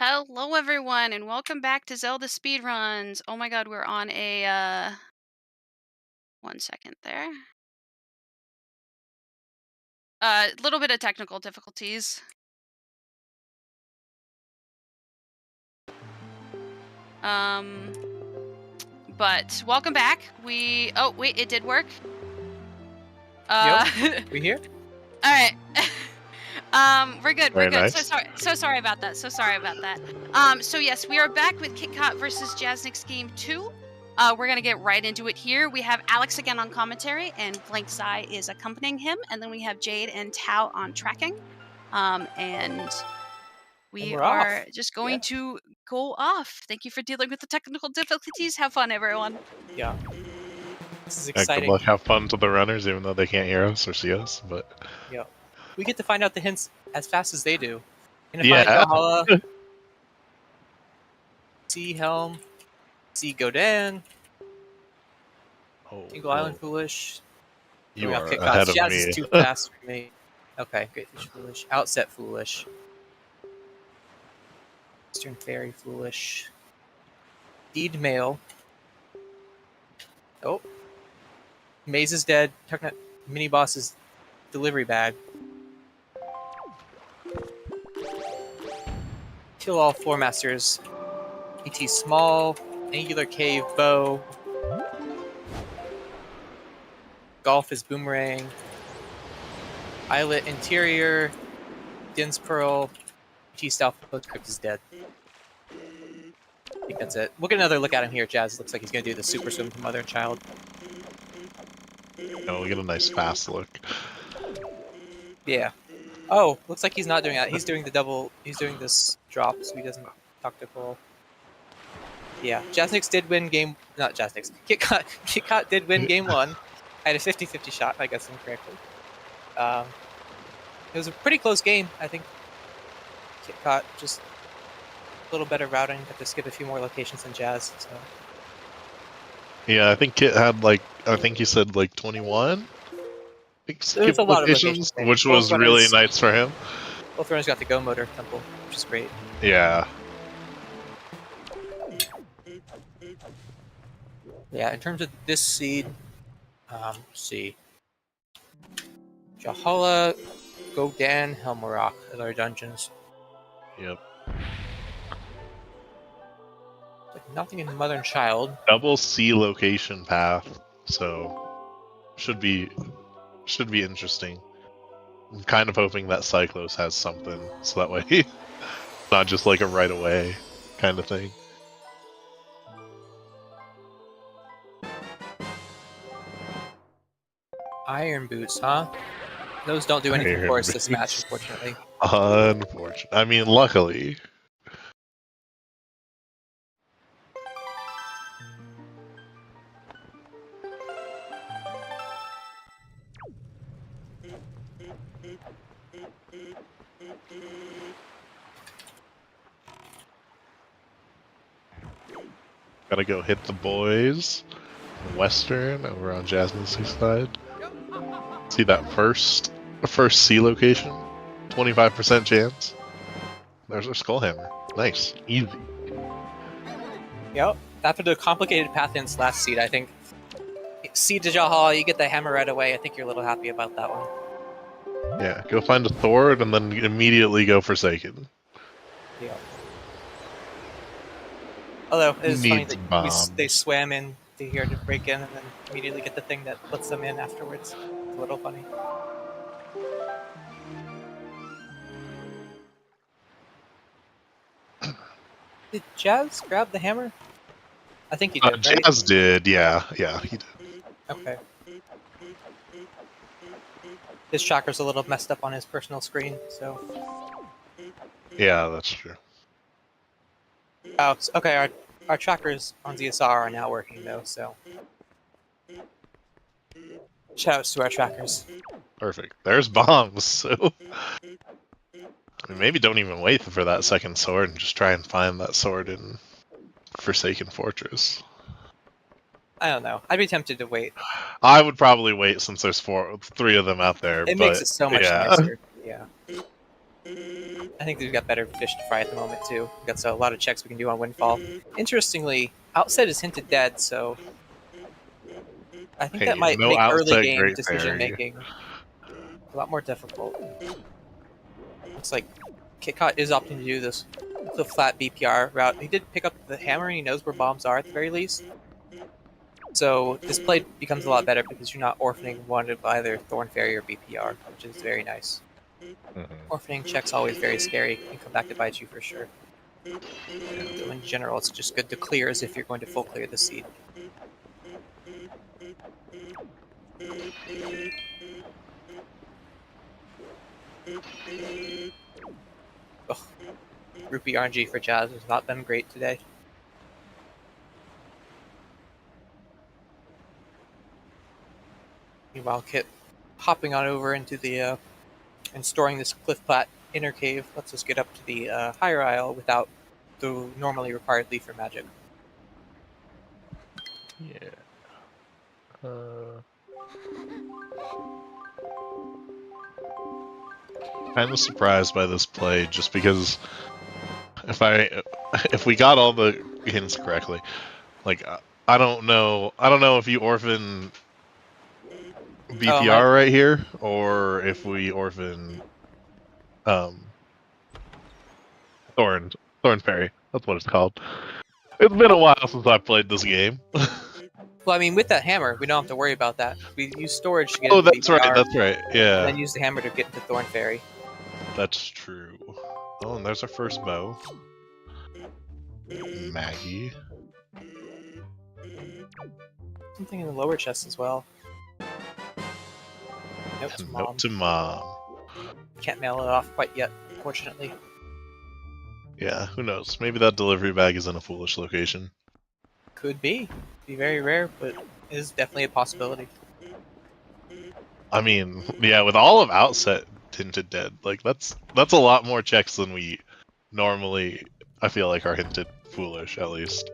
Hello everyone and welcome back to Zelda Speedruns. Oh my god, we're on a 1 second there. Little bit of technical difficulties. But welcome back. Oh wait, it did work. Yo, we here? All right. We're good. Very We're good. nice. So sorry about that. So yes, we are back with Kitcot versus Jasnix08. We're gonna get right into it here. We have Alex again on commentary, and Blank Sai is accompanying him, and then we have Jade and Tao on tracking. And we are just going to go off. Thank you for dealing with the technical difficulties. Have fun, everyone. Yeah. This is Good exciting. luck, have fun to the runners, even though they can't hear us or see us. But Yeah. We get to find out the hints as fast as they do. Yeah. Valhalla, C Helm, C Godan, Tingle Island Foolish. You are Kitcot. ahead of Jazz me. is too fast for me. Okay, Great Fish Foolish. Outset Foolish. Eastern Fairy Foolish. Deed Mail. Oh. Maze is dead. Mini Boss's delivery bag. Kill all four masters. ET small, angular cave bow. Golf is boomerang. Islet interior. Din's pearl. ET stealth postscript is dead. I think that's it. We'll get another look at him here, Jazz. Looks like he's gonna do the super swim from Mother and Child. Oh, we get a nice fast look. Yeah. Oh, looks like he's not doing that. He's doing the double. He's doing this drop, so he doesn't talk to Cole. Yeah, Jasnix did win game. Not Jasnix. Kitcot did win game one. I had a 50-50 shot. I guessed incorrectly. It was a pretty close game. I think Kitcot just a little better routing. Got to skip a few more locations than Jazz. So. Yeah, I think Kit had I think he said 21. There's a lot of locations, which was really nice for him. Both runners got the Go Motor Temple, which is great. Yeah. Yeah, in terms of this seed, let's see. Jahala, Godan, Helmarok as our dungeons. Yep. Like nothing in Mother and Child. Double C location path, so should be interesting. I'm kind of hoping that Cyclos has something, so that way not just like a right away kind of thing. Iron Boots, huh? Those don't do anything for us this match, unfortunately. Unfortunately. I mean, luckily. Gotta go hit the boys. Western over on Jasmine's side. See that first C location? 25% chance. There's our Skullhammer. Nice. Easy. Yep. After the complicated path ins last seed, I think seed to Jahala, you get the hammer right away. I think you're a little happy about that one. Yeah, go find a Thord and then immediately go Forsaken. Yeah. Although it is funny that they swam in to here to break in and then immediately get the thing that puts them in afterwards. It's a little funny. Did Jazz grab the hammer? I think he did, right? Jazz did, yeah, he did. Okay. His tracker's a little messed up on his personal screen, so... Yeah, that's true. Oh, okay, our trackers on ZSR are now working, though, so... Shoutouts to our trackers. Perfect. There's bombs, so... I mean, maybe don't even wait for that second sword and just try and find that sword in Forsaken Fortress. I don't know. I'd be tempted to wait. I would probably wait since there's three of them out there. It makes it so much nicer. Yeah. I think we've got better fish to fry at the moment too. We've got a lot of checks we can do on Windfall. Interestingly, Outset is hinted dead, so I think that Hey, might no make early Outset game Great decision Fairy. making a lot more difficult. Looks like Kitcot is opting to do this the flat BPR route. He did pick up the hammer and he knows where bombs are at the very least. So this play becomes a lot better because you're not orphaning one of either Thorn Fairy or BPR, which is very nice. Orphaning check's always very scary and come back to bite you for sure. So in general, it's just good to clear as if you're going to full clear the seed. Ugh. Rupee RNG for Jazz has not been great today. Meanwhile, Kit hopping on over into the and storing this cliff plat inner cave lets us get up to the higher isle without the normally required leaf or magic. Yeah. Kind of surprised by this play, just because if we got all the hints correctly, like I don't know if you orphan BPR right here, or if we orphan Thorn Fairy. That's what it's called. It's been a while since I played this game. Well, I mean, with that hammer, we don't have to worry about that. We use storage to get Oh, into that's BPR, right. That's right. Yeah. and then use the hammer to get into Thorn Fairy. That's true. Oh, and there's our first bow. Maggie. Something in the lower chest as well. Note to Mom. Note to Mom. Can't mail it off quite yet, unfortunately. Yeah, who knows? Maybe that delivery bag is in a foolish location. Could be. Be very rare, but is definitely a possibility. I mean, yeah, with all of Outset hinted dead, like that's a lot more checks than we normally, I feel like, are hinted foolish, at least.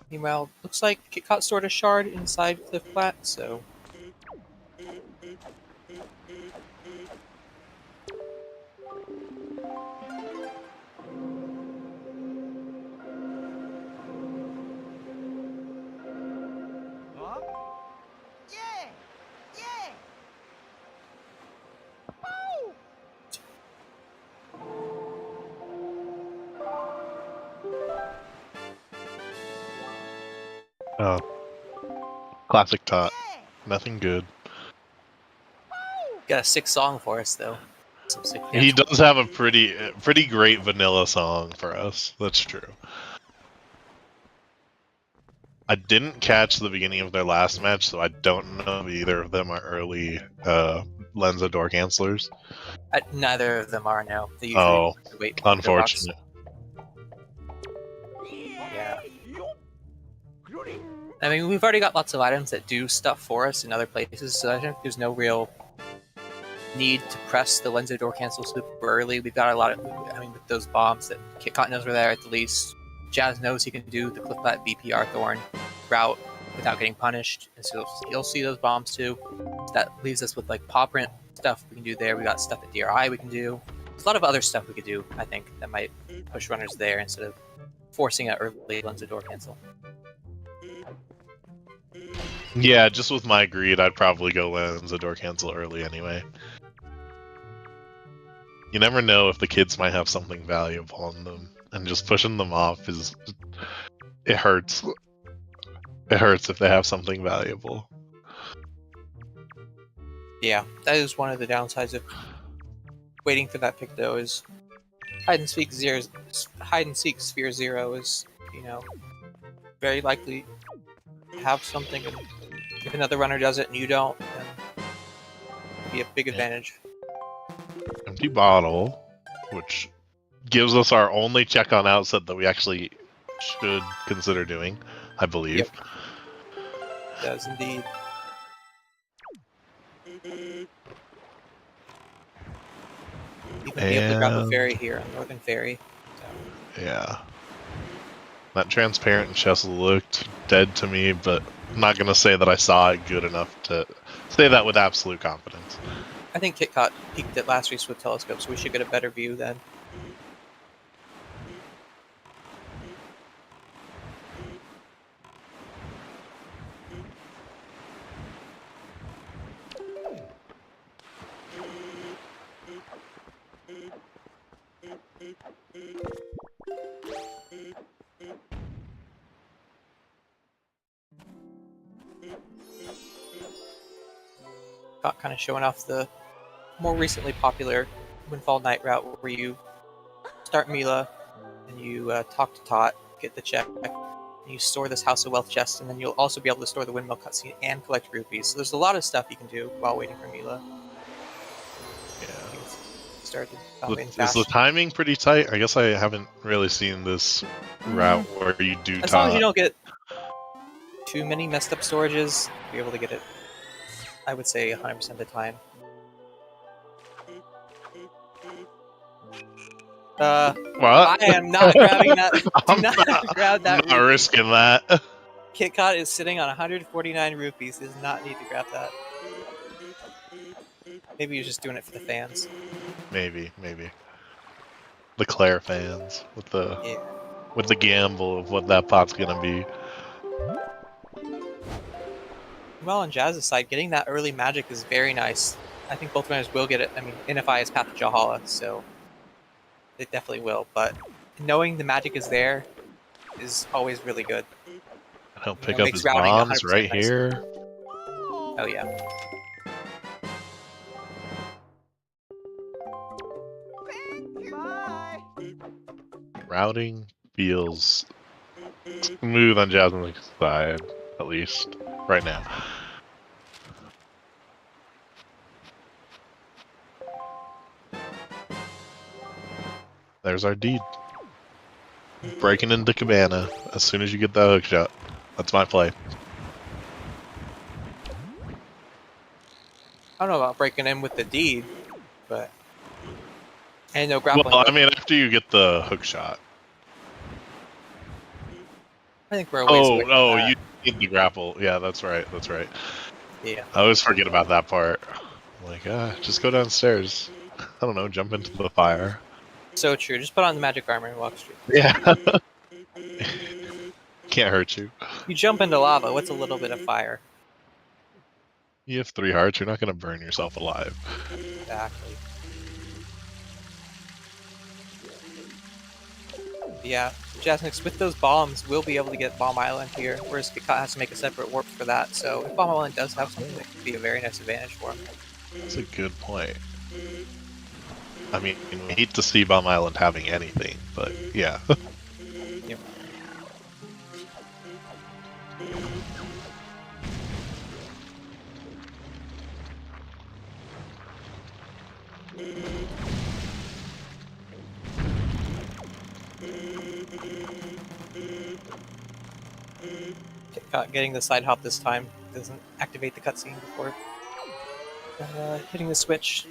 Meanwhile, looks like Kitcot stored a shard inside Cliff Plat, so... Oh. Classic Tot. Nothing good. Got a sick song for us, though. Some sick He does have a pretty great vanilla song for us. That's true. I didn't catch the beginning of their last match, so I don't know if either of them are early Lenza door cancelers. Neither of them are now. They usually wait for unfortunate. Yeah. I mean, we've already got lots of items that do stuff for us in other places, so I think there's no real need to press the Lenza door cancel super early. We've got a lot of, I mean, with those bombs that Kitcot knows were there at the least. Jazz knows he can do the Cliff Plat BPR Thorn route without getting punished, and so he'll see those bombs too. That leaves us with like paw print stuff we can do there. We got stuff at DRI we can do. There's a lot of other stuff we could do, I think, that might push runners there instead of forcing an early Lenza door cancel. Yeah, just with my greed, I'd probably go Lenza door cancel early anyway. You never know if the kids might have something valuable on them, and just pushing them off it hurts. It hurts if they have something valuable. Yeah, that is one of the downsides of waiting for that pick, though, is hide and seek sphere 0 is, you know, very likely have something, and if another runner does it and you don't, then it'd be a big advantage. Empty bottle, which gives us our only check on outset that we actually should consider doing, I believe. Yep. It does indeed. Even be able to grab a ferry here on Northern Ferry. So. Yeah. That transparent chest looked dead to me, but I'm not gonna say that I saw it good enough to say that with absolute confidence. I think Kitcot peeked at last race with telescope, so we should get a better view then. Kind of showing off the more recently popular Windfall Night route where you start Mila and you talk to Tot, get the check, and you store this House of Wealth chest, and then you'll also be able to store the Windmill cutscene and collect rupees. So there's a lot of stuff you can do while waiting for Mila. Yeah. Started Is the timing pretty tight? I guess I haven't really seen this route where you do as long as you don't get too many messed up storages, you'll be able to get it, I would say, 100% of the time. What? I am not grabbing that. Do not grab that. I'm not risking that. Kitcot is sitting on 149 rupees. He does not need to grab that. Maybe he's just doing it for the fans. Maybe. The Claire fans with the gamble of what that pot's gonna be. Well, on Jazz's side, getting that early magic is very nice. I think both runners will get it. I mean, NFI is Path to Jahala, so it definitely will. But knowing the magic is there is always really good. And he'll pick up his bombs right here. Oh yeah. Routing feels smooth on Jasnick's side, at least right now. There's our deed. Breaking into Cabana as soon as you get that hook shot. That's my play. I don't know about breaking in with the deed, but and no grappling. Well, I mean, after you get the hook shot. I think we're always. Oh, you need the grapple. Yeah, that's right. Yeah. I always forget about that part. I'm like, just go downstairs. I don't know, jump into the fire. So true. Just put on the magic armor and walk straight. Yeah. Can't hurt you. You jump into lava. What's a little bit of fire? You have 3 hearts. You're not going to burn yourself alive. Exactly. Yeah, Jasnix, with those bombs, we'll be able to get Bomb Island here, whereas Kitcot has to make a separate warp for that. So if Bomb Island does have something, that could be a very nice advantage for him. That's a good point. I mean, we hate to see Bomb Island having anything, but yeah. Yep. Kitcot getting the side hop this time doesn't activate the cutscene before hitting the switch.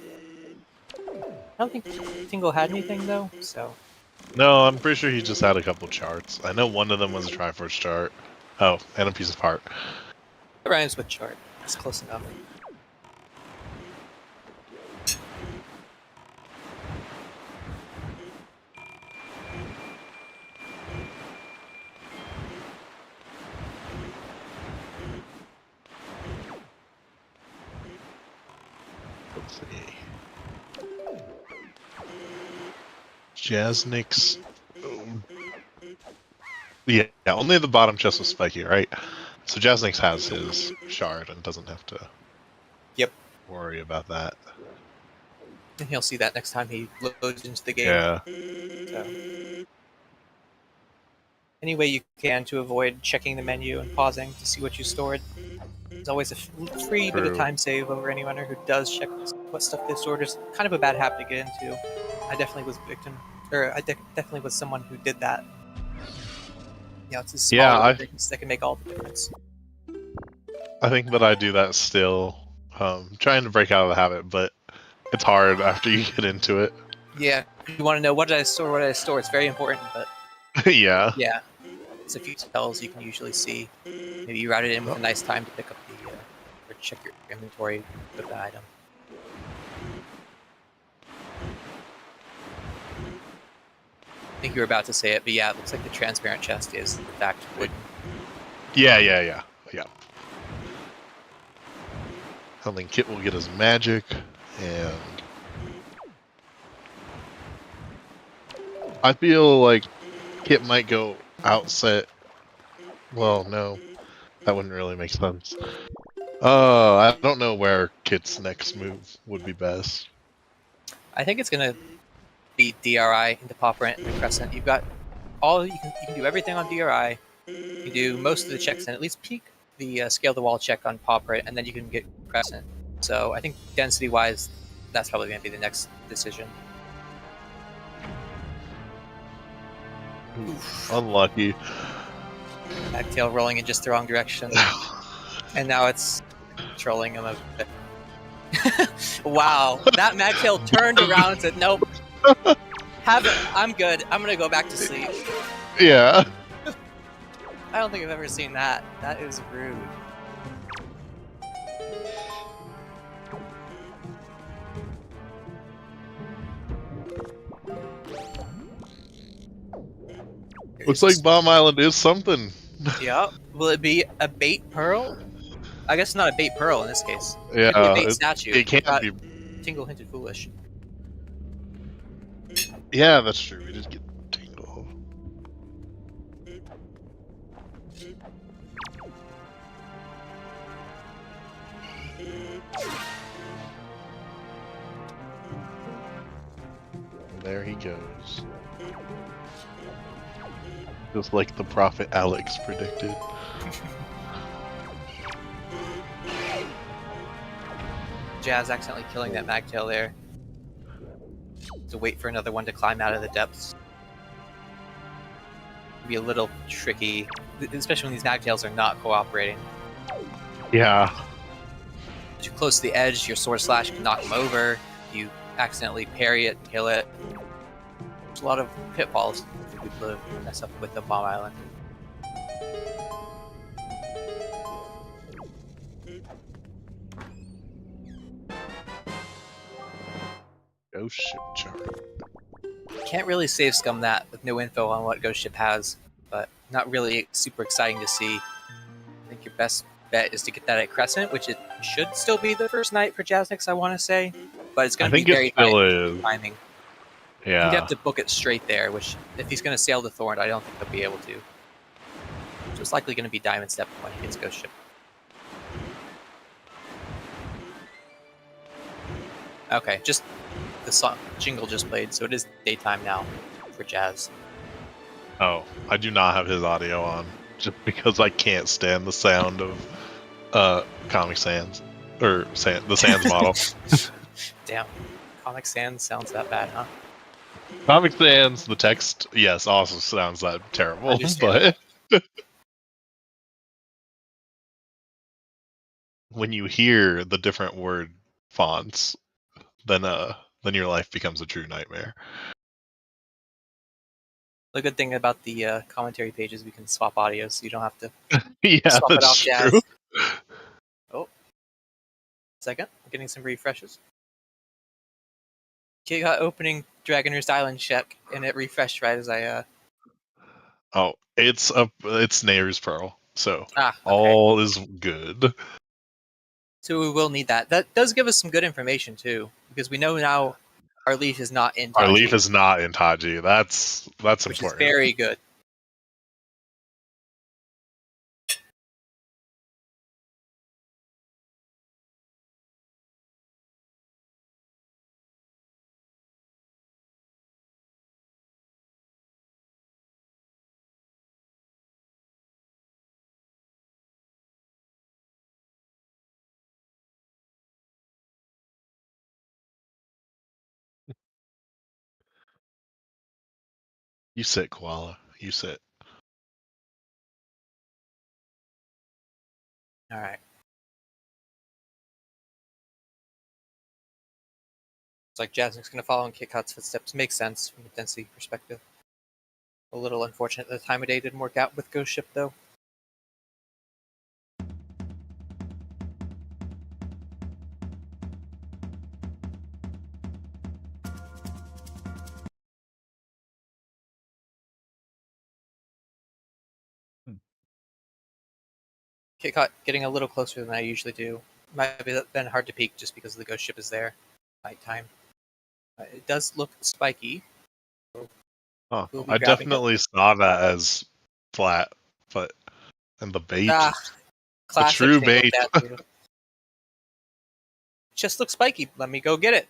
I don't think Tingle had anything though, so. No, I'm pretty sure he just had a couple charts. I know one of them was a Triforce chart. Oh, and a piece of heart. It rhymes with chart. It's close enough. Let's see. Jasnix. Yeah, only the bottom chest was spiky, right? So Jasnix has his shard and doesn't have to worry about that. And he'll see that next time he loads into the game. Yeah. So. Any way you can to avoid checking the menu and pausing to see what you stored. There's always a free bit of time save over any runner who does check what stuff they stored. It's kind of a bad habit to get into. I definitely was a victim, or I definitely was someone who did that. You know, it's a small things that can make all the difference. I think that I do that still. Trying to break out of the habit, but it's hard after you get into it. Yeah, you want to know what did I store, it's very important, but Yeah. Yeah, There's a few tells you can usually see. Maybe you route it in with a nice time to pick up the or check your inventory with the item. I think you were about to say it, but yeah, it looks like the transparent chest is in fact wooden. Yeah. I think Kit will get his magic, and I feel like Kit might go outset. Well, no, that wouldn't really make sense. I don't know where Kit's next move would be best. I think it's gonna be DRI into pop rent and the crescent. You've got all you can do everything on DRI. You can do most of the checks and at least peak the scale the wall check on pop rent, and then you can get crescent. So I think density wise, that's probably gonna be the next decision. Oof. Unlucky. Magtail rolling in just the wrong direction, and now it's trolling him a bit. Wow, that Magtail turned around and said, "Nope, I'm good. I'm gonna go back to sleep." Yeah. I don't think I've ever seen that. That is rude. Looks like Bomb Island is something. Yep. Will it be a bait pearl? I guess not a bait pearl in this case. Yeah, It could be a bait statue. it can't Got be. Tingle hinted foolish. Yeah, that's true. We just get Tingle. And there he goes. Just like the prophet Alex predicted. Jazz accidentally killing that Magtail there. To wait for another one to climb out of the depths. Be a little tricky, especially when these Magtails are not cooperating. Yeah. As you're close to the edge, your sword slash can knock them over. You accidentally parry it, kill it. There's a lot of pitfalls for people to mess up with the Bomb Island. Ghost ship chart. Can't really save scum that with no info on what Ghost Ship has, but not really super exciting to see. I think your best bet is to get that at Crescent, which it should still be the first night for Jasnix, I want to say, but it's going to be very it still tight is. timing. Yeah. You'd have to book it straight there, which if he's going to sail to Thorn, I don't think he'll be able to. So it's likely going to be Diamond Step when he gets Ghost Ship. Okay, just the song jingle just played, so it is daytime now for Jazz. Oh, I do not have his audio on, just because I can't stand the sound of Comic Sans or the Sans model. Damn, Comic Sans sounds that bad, huh? Comic Sans, the text, yes, also sounds that terrible, Understandable. but when you hear the different word fonts, then your life becomes a true nightmare. The good thing about the commentary page is we can swap audio, so you don't have to Yeah, swap it off that's Jazz. true. Oh, second, getting some refreshes. Kitcot opening Dragon Roost Island check, and it refreshed right as I. Oh, it's Nair's Pearl, so Okay. all is good. So we will need that. That does give us some good information too, because we know now our leaf is not in Our Taji, leaf is not in Taji. That's which important. is very good. You sit, Koala. You sit. All right. It's like Jasnick's going to follow in Kitcot's footsteps. Makes sense from a density perspective. A little unfortunate the time of day didn't work out with Ghost Ship, though. Kitcot getting a little closer than I usually do. Might have been hard to peek just because the Ghost Ship is there. Nighttime. It does look spiky. Oh, We'll be I grabbing it. definitely saw that as flat, but and the bait, Ah, a classic true single bait. statue. Just looks spiky. Let me go get it.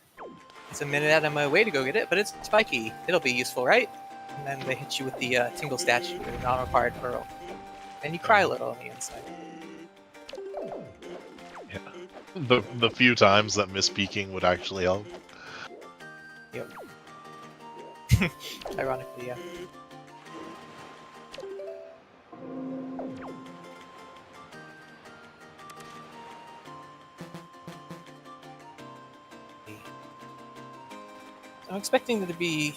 It's a minute out of my way to go get it, but it's spiky. It'll be useful, right? And then they hit you with the tingle statue with a non-required pearl. And you cry a little on the inside. Yeah. The few times that misspeaking would actually help. Yep. Ironically, yeah. I'm expecting there to be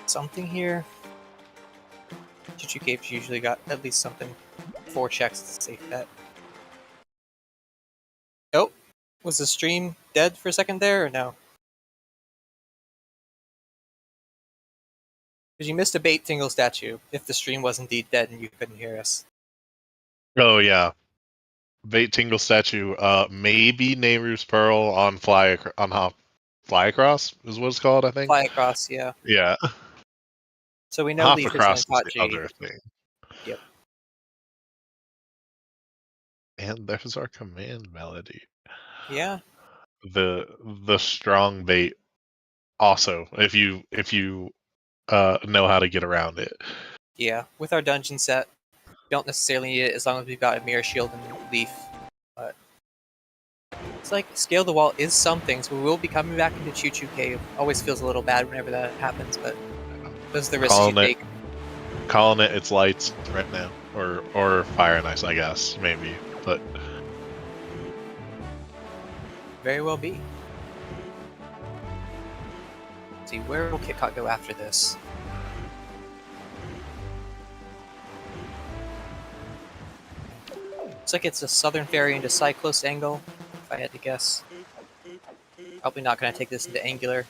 something here. Choo-Choo Cave's usually got at least something. 4 checks, it's a safe bet. Oh, was the stream dead for a second there, or no? Because you missed a bait tingle statue, if the stream was indeed dead and you couldn't hear us. Oh yeah, bait tingle statue. Maybe Nehru's pearl on fly across is what it's called. I think. Fly across, yeah. Yeah, So we know hop Leaf is across going is to the Tachi. other thing. Yep. And there's our command melody. Yeah. The strong bait. Also, if you know how to get around it. Yeah. With our dungeon set, we don't necessarily need it as long as we've got a mirror shield and Leaf. But it's like Scale the Wall is something, so we will be coming back into Choo-Choo Cave. Always feels a little bad whenever that happens, but those are the risks you take. Calling it its lights right now. Or Fire and Ice, I guess, maybe. But Very well be. Let's see, where will Kitcot go after this? Looks like it's a Southern Ferry into Cyclos angle, if I had to guess. Probably not going to take this into Angular.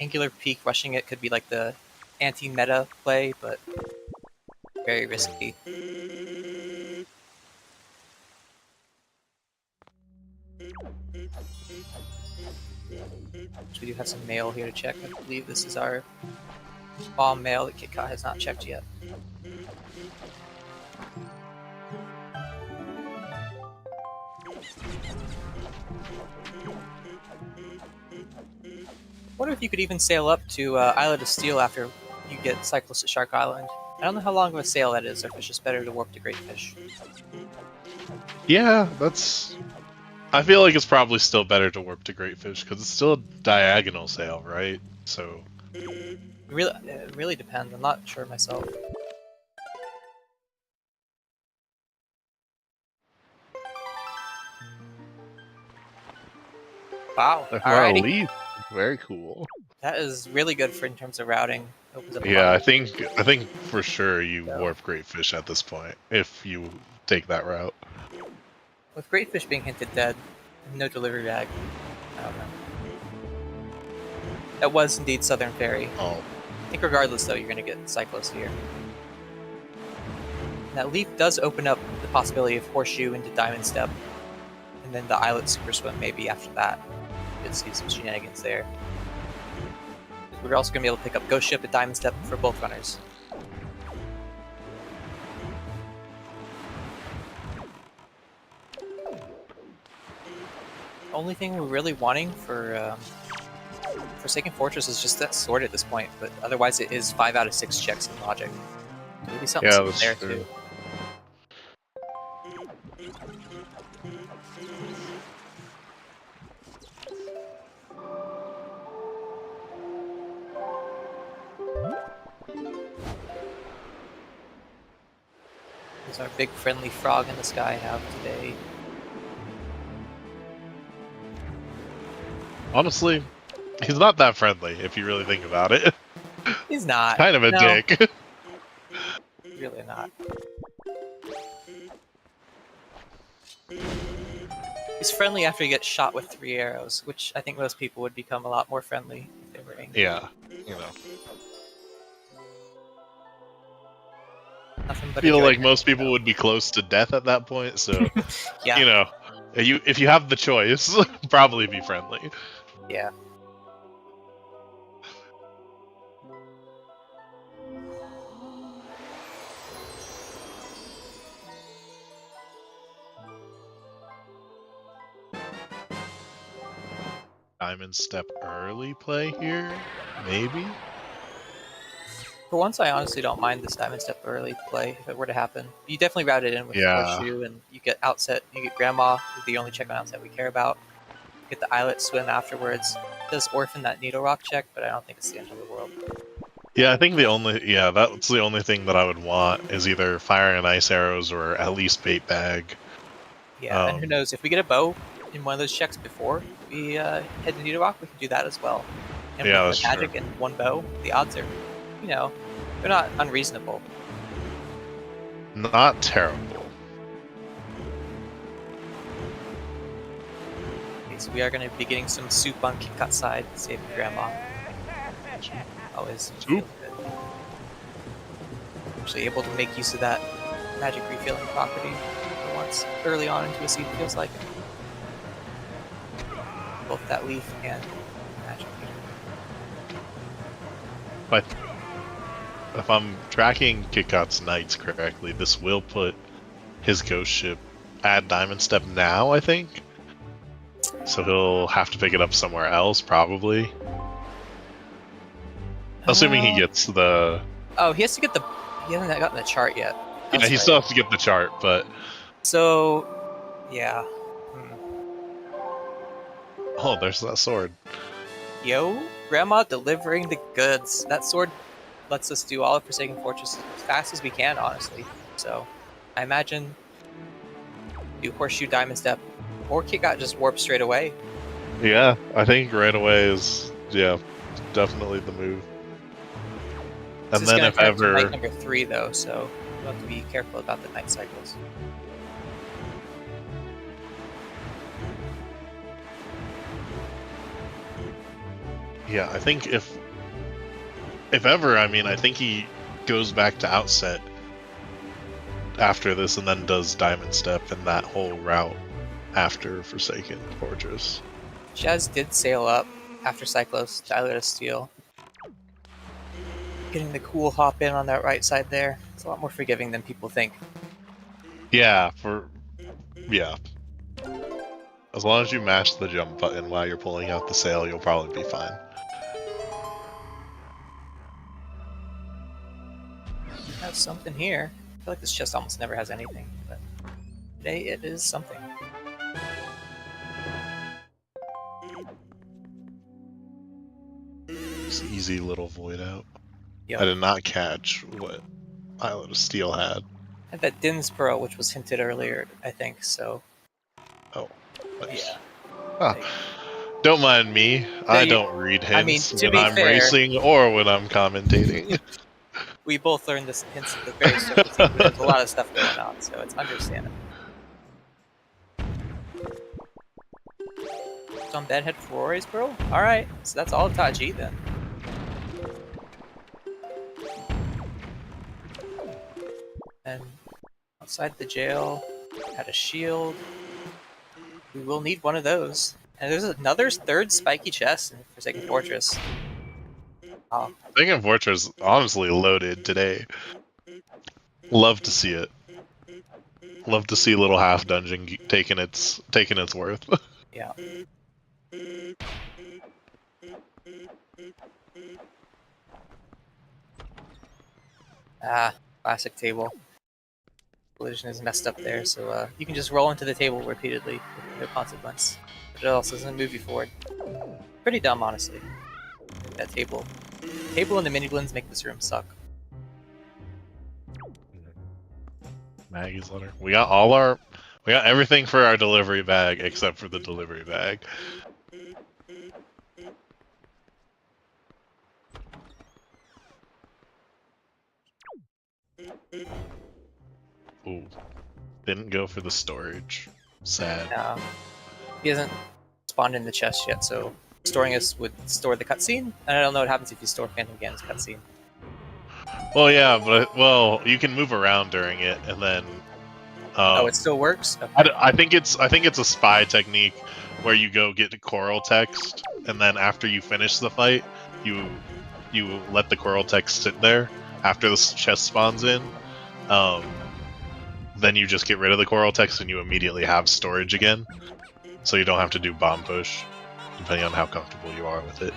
Angular peak rushing it could be like the anti-meta play, but very risky. We do have some mail here to check. I believe this is our bomb mail that Kitcot has not checked yet. Wonder if you could even sail up to Islet of Steel after you get Cyclos at Shark Island. I don't know how long of a sail that is, or if it's just better to warp to Great Fish. yeah, I feel like it's probably still better to warp to Great Fish because it's still a diagonal sail, right? So It really depends. I'm not sure myself. Wow. that's our Alrighty. lead. Very cool. That is really good for in terms of routing. Opens up a Yeah, lot I of- think for sure you Yeah. warp Great Fish at this point if you take that route. With Great Fish being hinted dead, and no delivery bag. I don't know. That was indeed Southern Ferry. Oh, I think regardless though, you're gonna get Cyclos here. That leaf does open up the possibility of Horseshoe into Diamond Step, and then the Islet Super Swim maybe after that. Could see some shenanigans there. We're also gonna be able to pick up Ghost Ship at Diamond Step for both runners. Only thing we're really wanting for Forsaken Fortress is just that sword at this point, but otherwise it is 5 out of 6 checks in logic. Maybe something yeah, there that's too. true. Is our big friendly frog in the sky have today? Honestly, he's not that friendly if you really think about it. He's not. Kind of a No, dick. really not. He's friendly after he gets shot with 3 arrows, which I think most people would become a lot more friendly if they were angry. Yeah, you know. Nothing but I feel a like joy. most people would be close to death at that point, so Yeah. you know, if you have the choice, probably be friendly. Yeah. Diamond step early play here, maybe. For once, I honestly don't mind this diamond step early play if it were to happen. You definitely route it in with Yeah. horseshoe, and you get outset. You get grandma, the only check on outset we care about. You get the eyelet swim afterwards. It does orphan that needle rock check, but I don't think it's the end of the world. Yeah, I think that's the only thing that I would want is either firing ice arrows or at least bait bag. Yeah, and who knows, if we get a bow in one of those checks before we head to Needle Rock, we can do that as well. And Yeah, with that's the magic and one bow, the odds are, you know, they're not unreasonable. Not terrible. Okay, so we are going to be getting some soup on Kitcot side, saving Grandma. Always feels good. Actually able to make use of that magic refilling property for once early on into a seed, feels like. Both that leaf and magic. But if I'm tracking Kitcot's knights correctly, this will put his ghost ship at Diamond Step now, I think. So he'll have to pick it up somewhere else, probably. Assuming he gets the... Oh, he has to get the... He hasn't gotten the chart yet. Yeah, he still has to get the chart, but... So, yeah. Oh, there's that sword. Yo, Grandma delivering the goods. That sword lets us do all of Forsaken Fortress as fast as we can, honestly. So, I imagine do Horseshoe Diamond Step, or Kitcot just warp straight away. Yeah, I think right away is, definitely the move. And then if ever... Night number 3, though, so we'll have to be careful about the night cycles. Yeah, I think if ever, I mean, I think he goes back to Outset after this and then does Diamond Step and that whole route after Forsaken Fortress. Jazz did sail up after Cyclos to Islet of Steel. Getting the cool hop in on that right side there. It's a lot more forgiving than people think. Yeah, as long as you mash the jump button while you're pulling out the sail, you'll probably be fine. Have something here. I feel like this chest almost never has anything, but today it is something. It's an easy little void out. Yep. I did not catch what Islet of Steel had. Had that Din's Pearl, which was hinted earlier, I think, so... Oh, nice. Yeah. Ah, don't mind me. I don't read hints when I'm racing or when I'm commentating. We both learned this hints at the very start of the team, but there's a lot of stuff going on, so it's understandable. It's on Bedhead for Rory's Pearl? Alright, so that's all of Taji then. And outside the jail, had a shield. We will need one of those. And there's another third spiky chest in Forsaken Fortress. Forsaken Fortress honestly loaded today. Love to see it. Love to see little half dungeon taking its worth. Yeah. Ah, classic table. Collision is messed up there, so you can just roll into the table repeatedly with no consequence. But it also doesn't move you forward. Pretty dumb, honestly. That table. The table and the mini blends make this room suck. Maggie's letter. We got everything for our delivery bag except for the delivery bag. Ooh. Didn't go for the storage. Sad. He hasn't spawned in the chest yet, so storing us would store the cutscene. And I don't know what happens if you store Phantom Ganon's cutscene. Well, yeah, but you can move around during it, and then. Oh, it still works. Okay. I think it's a spy technique where you go get the coral text, and then after you finish the fight, you let the coral text sit there after the chest spawns in. Then you just get rid of the coral text, and you immediately have storage again, so you don't have to do bomb push, depending on how comfortable you are with it.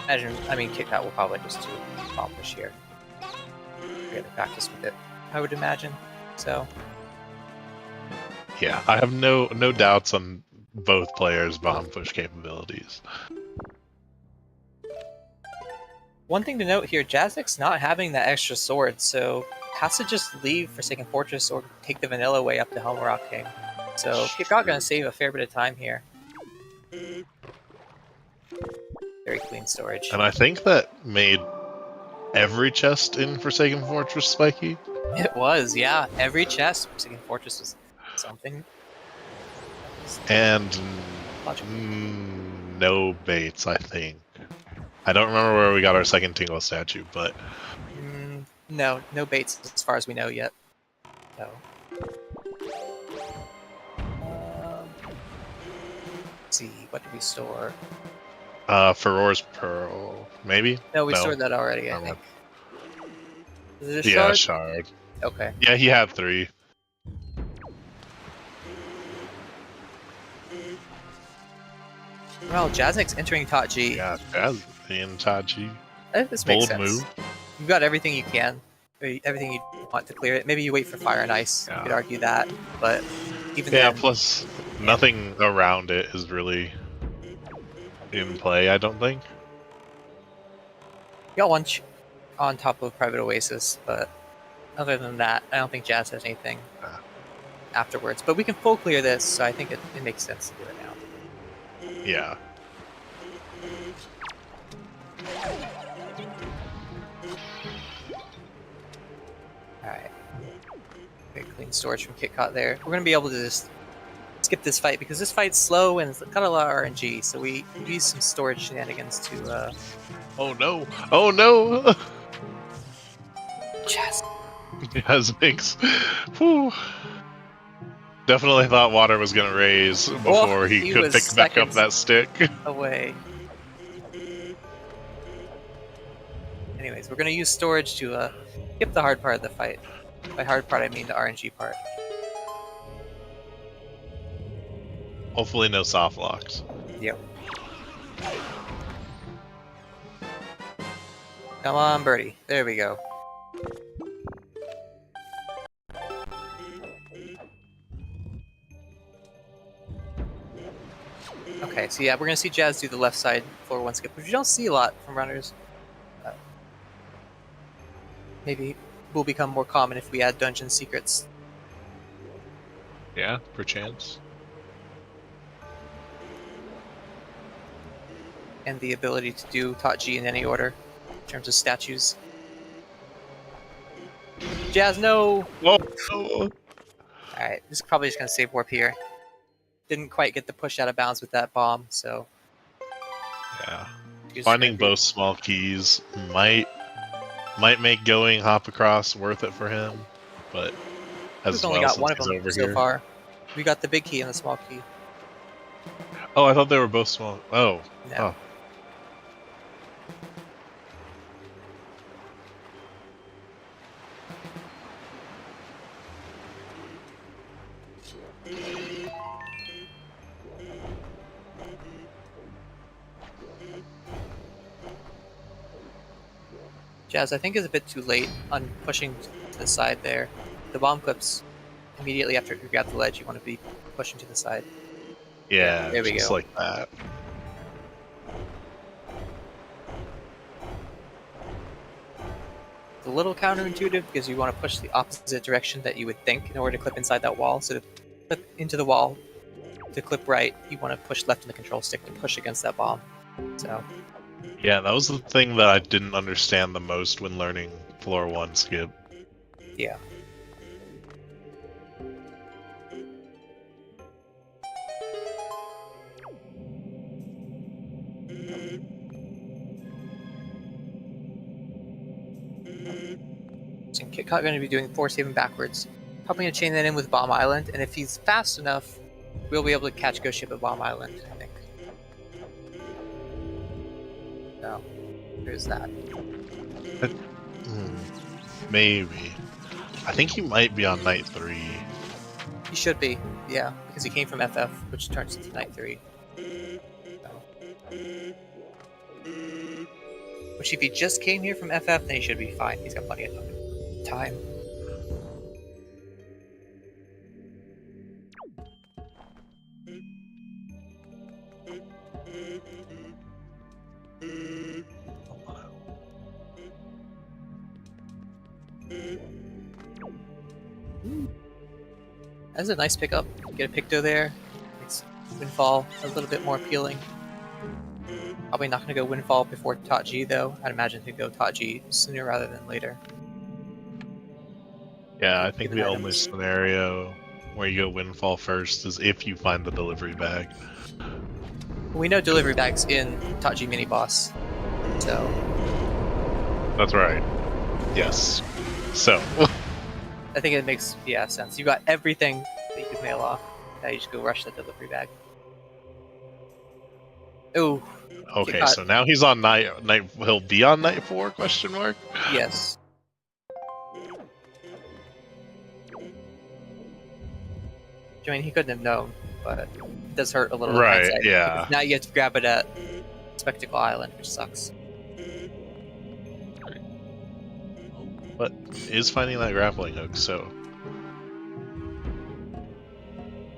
Kitcot will probably just do bomb push here. Get to practice with it, I would imagine. So. Yeah, I have no doubts on both players' bomb push capabilities. One thing to note here, Jasnix not having that extra sword, so has to just leave Forsaken Fortress or take the vanilla way up to Helm Rock King. So Kitcot gonna save a fair bit of time here. Very clean storage. And I think that made every chest in Forsaken Fortress spiky. It was, yeah. Every chest Forsaken Fortress was something. And no baits, I think. I don't remember where we got our second Tingle statue, but... No baits as far as we know yet. So. Let's see, what did we store? Farore's Pearl, maybe? No, we stored that already, I think. Is it a yeah, shard? shard. Okay. Yeah, he had 3. Well, Jasnix entering Tot G. Yeah, Jazz in Tachi. This makes Bold sense. move. You've got everything you can. Everything you want to clear it. Maybe you wait for Fire and Ice. Yeah. You could argue that. But even Yeah, then, plus nothing around it is really in play, I don't think. you got one on top of Private Oasis, but other than that, I don't think Jazz has anything afterwards. But we can full clear this, so I think it makes sense to do it now. Yeah. Alright. Very clean storage from Kitcot there. We're going to be able to just skip this fight because this fight's slow and it's got a lot of RNG, so we use some storage shenanigans to... Oh no! Oh no! Jazz. Jasnix. Whew. Definitely thought water was gonna raise before he could was pick back up seconds that stick. away. Anyways, we're going to use storage to skip the hard part of the fight. By hard part, I mean the RNG part. Hopefully no soft locks. Yep. Come on, birdie. There we go. Okay, so yeah, we're gonna see Jazz do the left side floor one skip, which you don't see a lot from runners. Maybe will become more common if we add dungeon secrets. Yeah, perchance. And the ability to do Tot G in any order in terms of statues. Jazz, no! Oh, no. Alright, this is probably just gonna save warp here. Didn't quite get the push out of bounds with that bomb, so... Yeah. Just Finding gonna both small keys might make going hop across worth it for him, but as We've well only got since one of he's them over so here. far. We got the big key and the small key. Oh, I thought they were both small. Oh. No. Oh. Jazz, I think is a bit too late on pushing to the side there. The bomb clips immediately after you grab the ledge, you want to be pushing to the side. Yeah, There we just go. like that. It's a little counterintuitive because you want to push the opposite direction that you would think in order to clip inside that wall. So to clip into the wall, to clip right, you want to push left on the control stick to push against that bomb. So Yeah, that was the thing that I didn't understand the most when learning floor 1 skip. Yeah. So Kitcot going to be doing force saving backwards. Probably going to chain that in with Bomb Island, and if he's fast enough, we'll be able to catch Ghost Ship at Bomb Island, I think. So, there's that. Maybe. I think he might be on night 3. He should be, yeah, because he came from FF, which turns into night 3. So. Which if he just came here from FF, then he should be fine. He's got plenty of time. That's a nice pickup. Get a Picto there. Makes Windfall a little bit more appealing. Probably not going to go Windfall before Tot G though. I'd imagine he'd go Tot G sooner rather than later. Yeah, I think Given the items. only scenario where you go Windfall first is if you find the delivery bag. We know delivery bags in Tot G mini boss, so That's right. Yes. So. I think it makes sense. You got everything that you could mail off. Now you just go rush that delivery bag. Ooh. Okay, Kitcot. so now he's on night. He'll be on night 4? Question mark. Yes. I mean, he couldn't have known, but it does hurt a little. in Right, hindsight, yeah. because now you have to grab it at Spectacle Island, which sucks. But is finding that grappling hook, so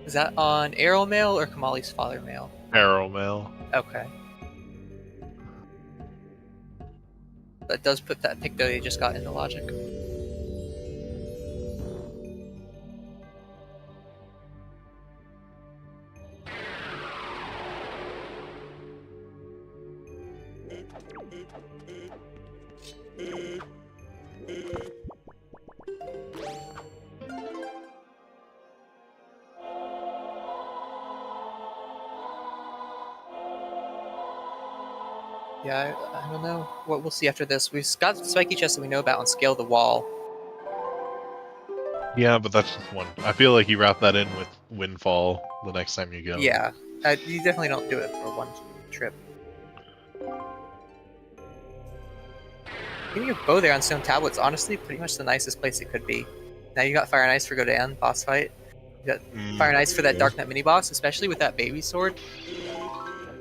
Is that on Arrow Mail or Kamali's Father Mail? arrow mail. Okay. That does put that Picto you just got into logic. Yeah, I don't know what we'll see after this. We've got the spiky chest that we know about on Scale the Wall. Yeah, but that's just one. I feel like you wrap that in with Windfall the next time you go. Yeah, you definitely don't do it for one trip. Getting a bow there on Stone Tablet's honestly pretty much the nicest place it could be. Now you got Fire and Ice for Godan, boss fight. You got Fire and Ice for that Dark Knight mini boss, especially with that baby sword.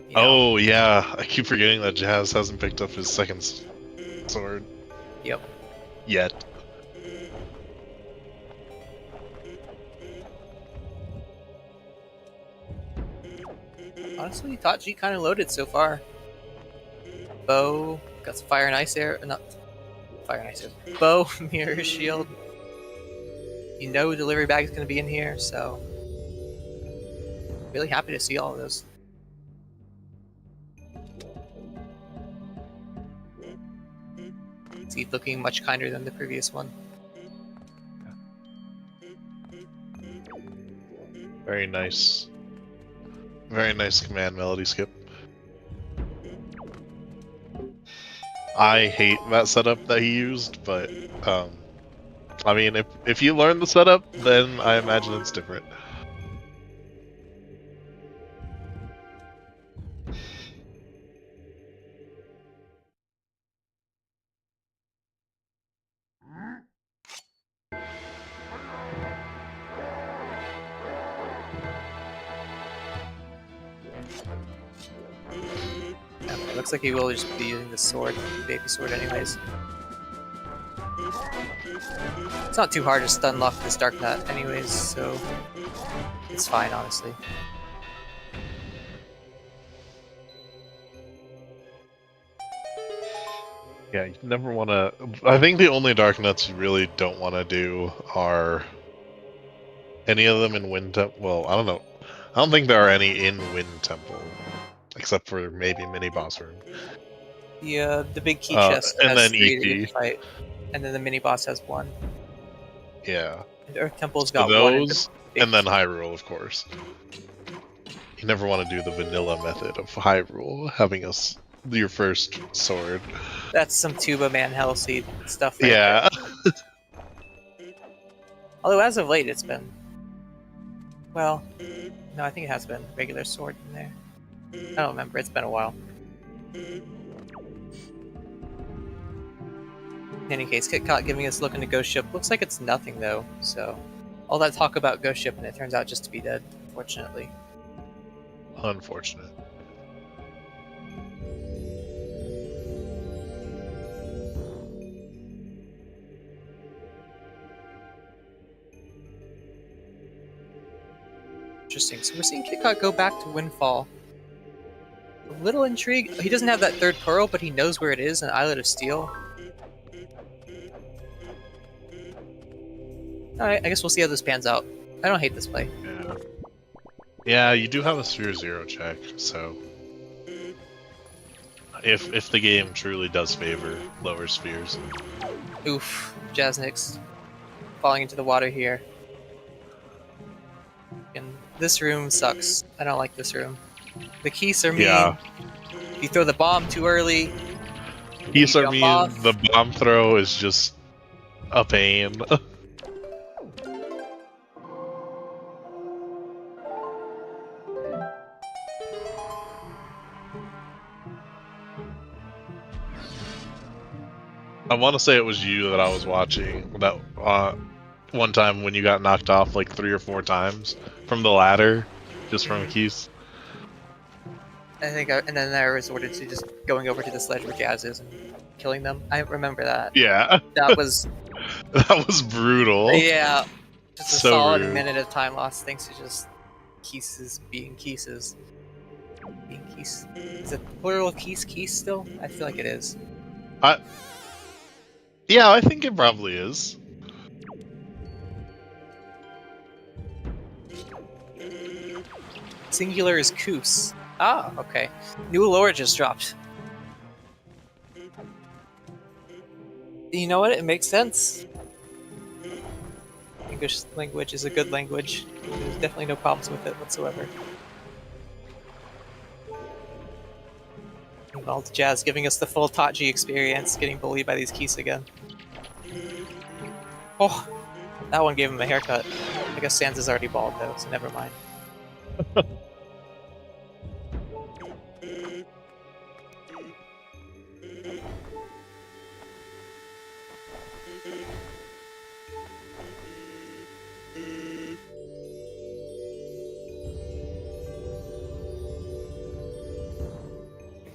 You know, Oh yeah, I keep forgetting that Jazz hasn't picked up his second sword Yep. yet. Honestly, Tot G kind of loaded so far. Bow, got some Fire and Ice there. Not Fire and Ice there. Bow, Mirror Shield. You know delivery bag is going to be in here, so really happy to see all of those. He's looking much kinder than the previous one. Very nice. Very nice command melody skip. I hate that setup that he used, but I mean, if you learn the setup, then I imagine it's different. Yeah, it looks like he will just be using the sword, the baby sword anyways. It's not too hard to stun lock this Dark Nut anyways, so it's fine, honestly. Yeah, you never want to. I think the only Dark Nuts you really don't want to do are any of them in Wind Temple. Well, I don't know. I don't think there are any in Wind Temple, except for maybe Mini Boss Room. The big key chest and has then 3 that you EP. can fight. and then the mini boss has 1. Yeah. And Earth Temple's So got 1. those, and then Hyrule, of course. You never want to do the vanilla method of Hyrule, having your first sword. That's some Tuba Man Hellseed stuff right Yeah. there. Although as of late it's been... Well, no, I think it has been regular sword in there. I don't remember, it's been a while. In any case, Kitcot giving us a look into Ghost Ship. Looks like it's nothing though, so... All that talk about Ghost Ship and it turns out just to be dead, unfortunately. Unfortunate. Interesting. So we're seeing Kitcot go back to Windfall. A little intrigued. He doesn't have that third pearl, but he knows where it is, an Islet of Steel. Alright, I guess we'll see how this pans out. I don't hate this play. Yeah. Yeah, you do have a Sphere 0 check, so... If the game truly does favor lower spheres. Oof. Jasnix falling into the water here. And this room sucks. I don't like this room. The keys are mean. Yeah. You throw the bomb too early. Keys you are jump mean, off. the bomb throw is just a pain. I want to say it was you that I was watching that one time when you got knocked off like 3 or 4 times from the ladder, just from keys. I think, and then I resorted to just going over to the sledge where Jazz is and killing them. I remember that. Yeah, That was, that was brutal. yeah, just a So solid rude. minute of time lost thanks to just Keeses being Keeses. Being Keese. Is it plural Keese still? I feel like it is. Yeah, I think it probably is. Singular is Koos. Ah, okay. New lore just dropped. You know what? It makes sense. English language is a good language. There's definitely no problems with it whatsoever. Well, Jazz giving us the full Tachi experience, getting bullied by these keys again. Oh, that one gave him a haircut. I guess Sans is already bald though, so never mind.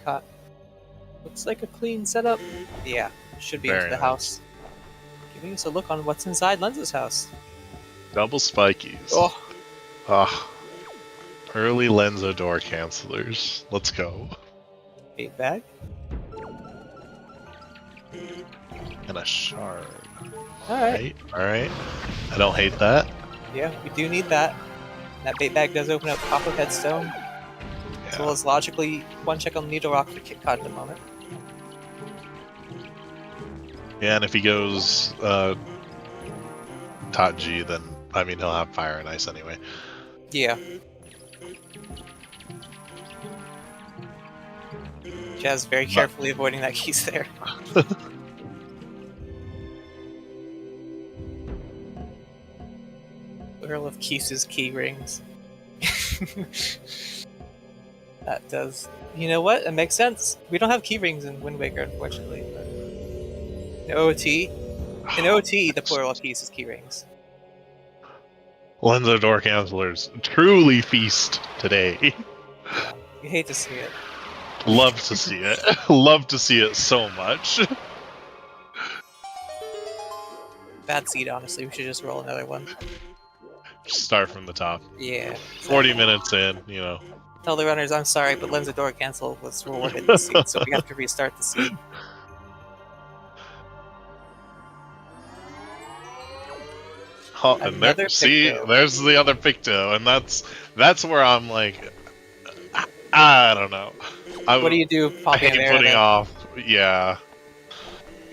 Caught. Looks like a clean setup. Yeah, should be Very into the nice. house. Giving us a look on what's inside Lenz's house. Double spikies. Oh, Ah. Early Lenzo door cancelers. Let's go. 8 bag. And a shard. Alright. Alright. I don't hate that. Yeah, we do need that. That bait bag does open up top of headstone, as well Yeah. as logically one check on Needle Rock for Kitcot at the moment. Yeah, and if he goes Tot G, then I mean he'll have fire and ice anyway. Yeah. Jazz very carefully avoiding that keys there. Earl of Keys' key rings. That does. You know what? It makes sense. We don't have key rings in Wind Waker, unfortunately. But in OT, the plural of Keys is key rings. Lenzo door cancelers truly feast today. You hate to see it. Love to see it. Love to see it so much. Bad seed, honestly. We should just roll another one. Just start from the top. Yeah. 40 minutes in, you know. Tell the runners, I'm sorry, but Len's door cancel was rewarded this seed, so we have to restart the seed. Oh, and there, Another see, Picto. there's the other Picto, and that's where I'm like, I don't know. What do you do, I popping hate an putting arrow? off. Yeah.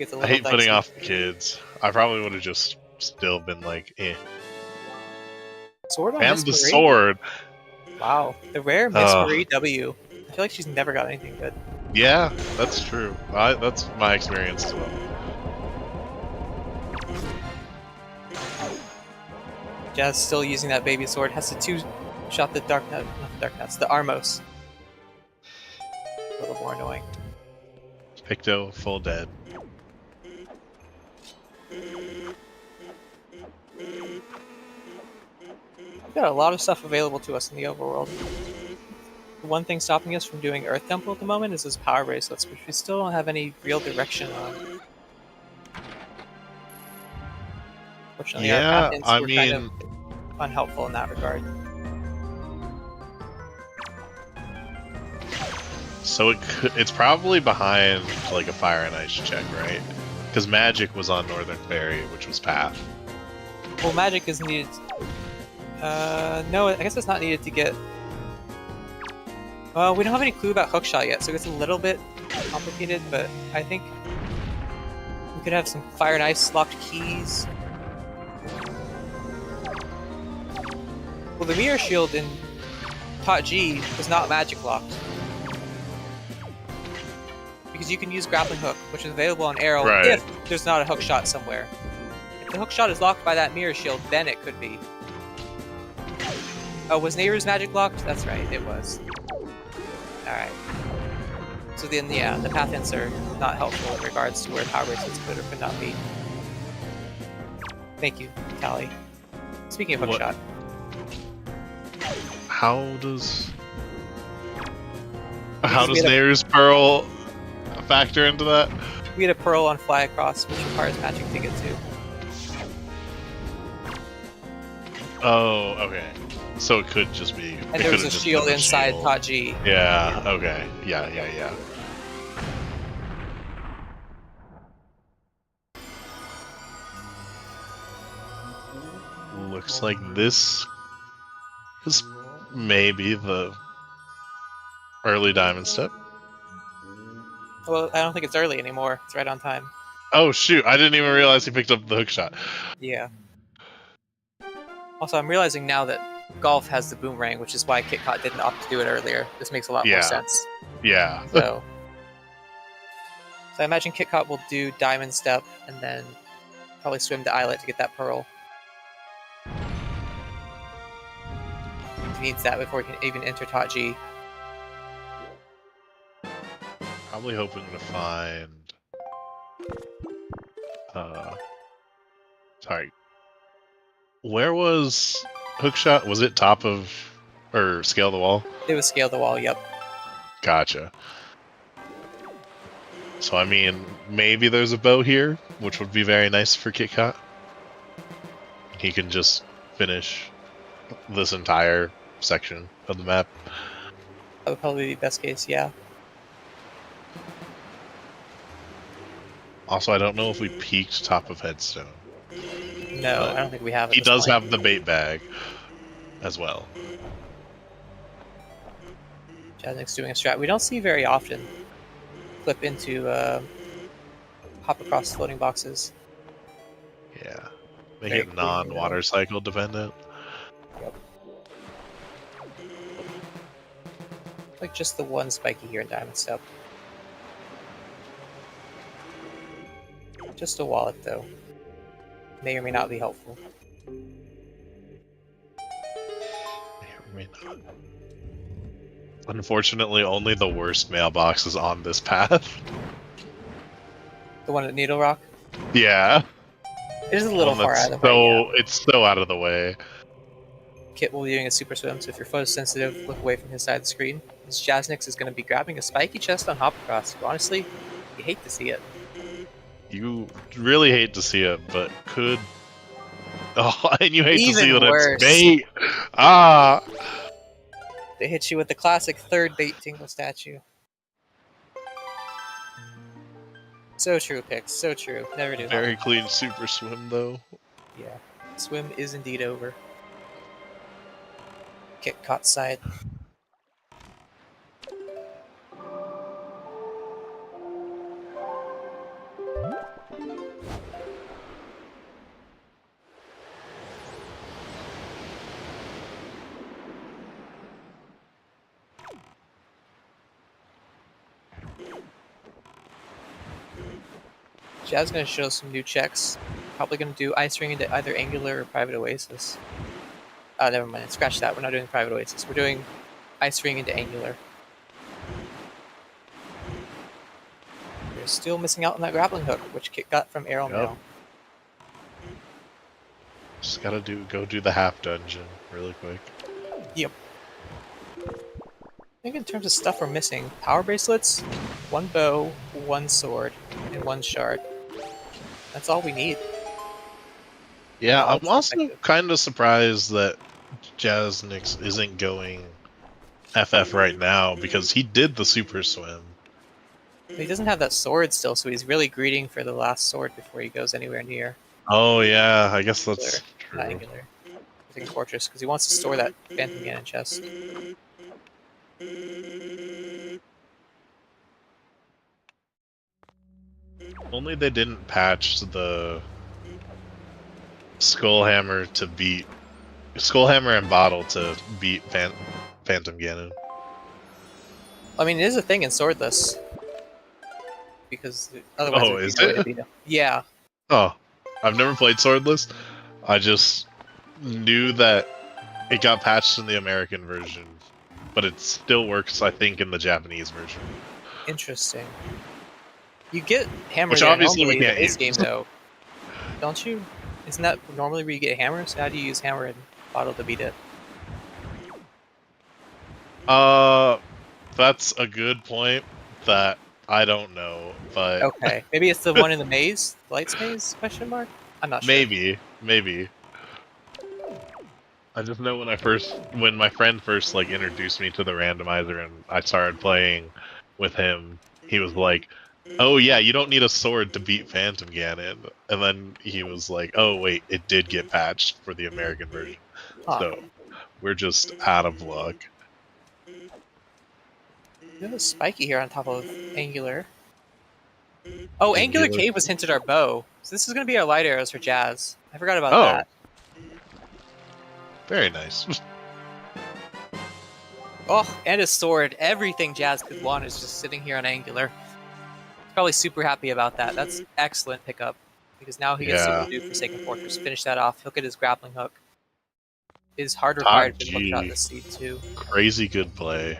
Gets a I little hate putting dicey. off the kids. I probably would have just still been like, eh. Sword on And Miss the Marie. sword. Wow, the rare Miss Marie W. I feel like she's never got anything good. Yeah, that's true. That's my experience as well. Jazz still using that baby sword. Has to two-shot the Dark Nut, not the Dark Nuts, the Armos. A little more annoying. Picto full dead. We've got a lot of stuff available to us in the overworld. The one thing stopping us from doing Earth Temple at the moment is those power bracelets, which we still don't have any real direction on. Fortunately, our path Yeah, hints I were kind of mean, unhelpful in that regard. so it's probably behind like a fire and ice check, right? Because magic was on Northern Fairy, which was path. Well, magic is needed. No, I guess it's not needed to get. Well, we don't have any clue about hookshot yet, so it's a little bit complicated. But I think we could have some fire and ice locked keys. Well, the mirror shield in Tot G was not magic locked. Because you can use grappling hook, which is available on Arrow Right. if there's not a hook shot somewhere. If the hook shot is locked by that mirror shield, then it could be. Oh, was Neighbor's magic locked? That's right, it was. Alright. So then, yeah, the path hints are not helpful in regards to where power bracelets could or could not be. Thank you, Tally. Speaking of hook What- shot. How does Because we had a- Nair's Pearl factor into that? We had a pearl on Fly Across, which requires magic to get to. Oh, okay. So it could just be. And there was a shield inside Tot G. Yeah. Okay. Yeah. Looks like this is maybe the early diamond step. Well, I don't think it's early anymore. It's right on time. Oh shoot! I didn't even realize he picked up the hook shot. Yeah. Also, I'm realizing now that golf has the boomerang, which is why Kitcot didn't opt to do it earlier. This makes a lot more Yeah. sense. Yeah. So I imagine Kitcot will do Diamond Step and then probably swim to Islet to get that pearl. He needs that before he can even enter Tot G. Probably hoping to find. Sorry. Where was hookshot? Was it top of or scale the wall? It was Scale the Wall, yep. Gotcha. So I mean, maybe there's a bow here, which would be very nice for Kitcot. He can just finish this entire section of the map. That would probably be best case, yeah. Also, I don't know if we peaked top of Headstone. No, But I don't think we have it. He does have the bait bag as well. Jasnix doing a strat we don't see very often. Flip into hop across floating boxes. Yeah. Make Very it clean, non-water cycle dependent. Like just the one spiky here in Diamond Step. Just a wallet though. May or may not be helpful. May or may not. Unfortunately, only the worst mailbox is on this path. The one at Needle Rock? Yeah. It is a little One far that's out of the way. Yeah. It's so out of the way. Kit will be doing a super swim, so if you're photosensitive, look away from his side of the screen. This Jasnix is going to be grabbing a spiky chest on hop across. Honestly, you hate to see it. You really hate to see it, but could. Oh, and you hate to see Even that worse. it's bait. Ah. They hit you with the classic third bait tingle statue. So true, Pix. So true. Never do. Very clean super swim though. Yeah. Swim is indeed over. Get caught side. Jazz is going to show some new checks. Probably going to do Ice Ring into either Angular or Private Oasis. Never mind. Scratch that. We're not doing Private Oasis. We're doing Ice Ring into Angular. We're still missing out on that grappling hook, which Kit got from Arrow Mail. Just gotta go do the half dungeon really quick. Yep. I think in terms of stuff we're missing, power bracelets, 1 bow, 1 sword, and 1 shard. That's all we need. Yeah, all I'm also kind of surprised that Jasnix isn't going FF right now because he did the super swim. He doesn't have that sword still, so he's really greeting for the last sword before he goes anywhere near. Oh yeah, I guess that's Not true. Angular. I think Fortress, because he wants to store that Phantom Ganon chest. Only they didn't patch the Skullhammer and Bottle to beat Phantom Ganon. I mean, it is a thing in Swordless. Because otherwise Oh, there'd be is no way it? to beat him. Yeah. Oh, I've never played Swordless. I just knew that it got patched in the American version, but it still works, I think, in the Japanese version. Interesting. You get hammer Which there obviously normally we in the can't base game, use. though. Don't you? Isn't that normally where you get hammer? So how do you use hammer and bottle to beat it? That's a good point that I don't know, but Okay. Maybe it's the one in the maze? The Lights Maze? Question mark? I'm not sure. maybe. I just know when my friend first like introduced me to the randomizer and I started playing with him, he was like, "Oh yeah, you don't need a sword to beat Phantom Ganon." And then he was like, "Oh wait, it did get patched for the American version." Huh. So we're just out of luck. There's spiky here on top of Angular. Oh, Angular Cave was hinted our bow. So this is going to be our light arrows for Jazz. I forgot about that. Very nice. Oh, and a sword. Everything Jazz could want is just sitting here on Angular. He's probably super happy about that. That's excellent pickup. Because now he gets to do Forsaken Fortress. Finish that off. He'll get his grappling hook. His hard required for the hookshot this seed too. Crazy good play.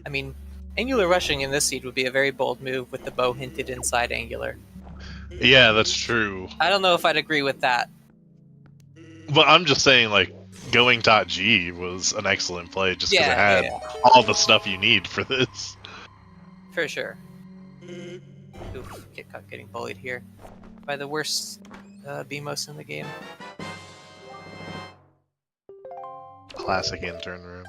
I mean, Angular rushing in this seed would be a very bold move with the bow hinted inside Angular. Yeah, that's true. I don't know if I'd agree with that. But I'm just saying, like, going .g was an excellent play just because it had all the stuff you need for this. For sure. Oof, Kitcot getting bullied here by the worst BMOS in the game. Classic intern room.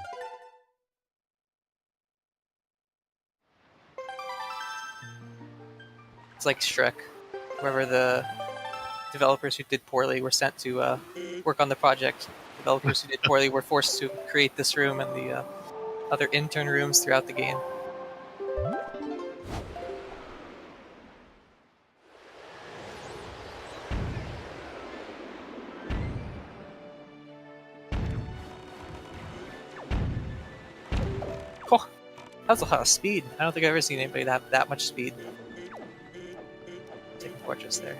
It's like Shrek, wherever the developers who did poorly were sent to work on the project. Developers who did poorly were forced to create this room and the other intern rooms throughout the game. Oh, that's a lot of speed. I don't think I've ever seen anybody have that much speed. Taking Fortress there.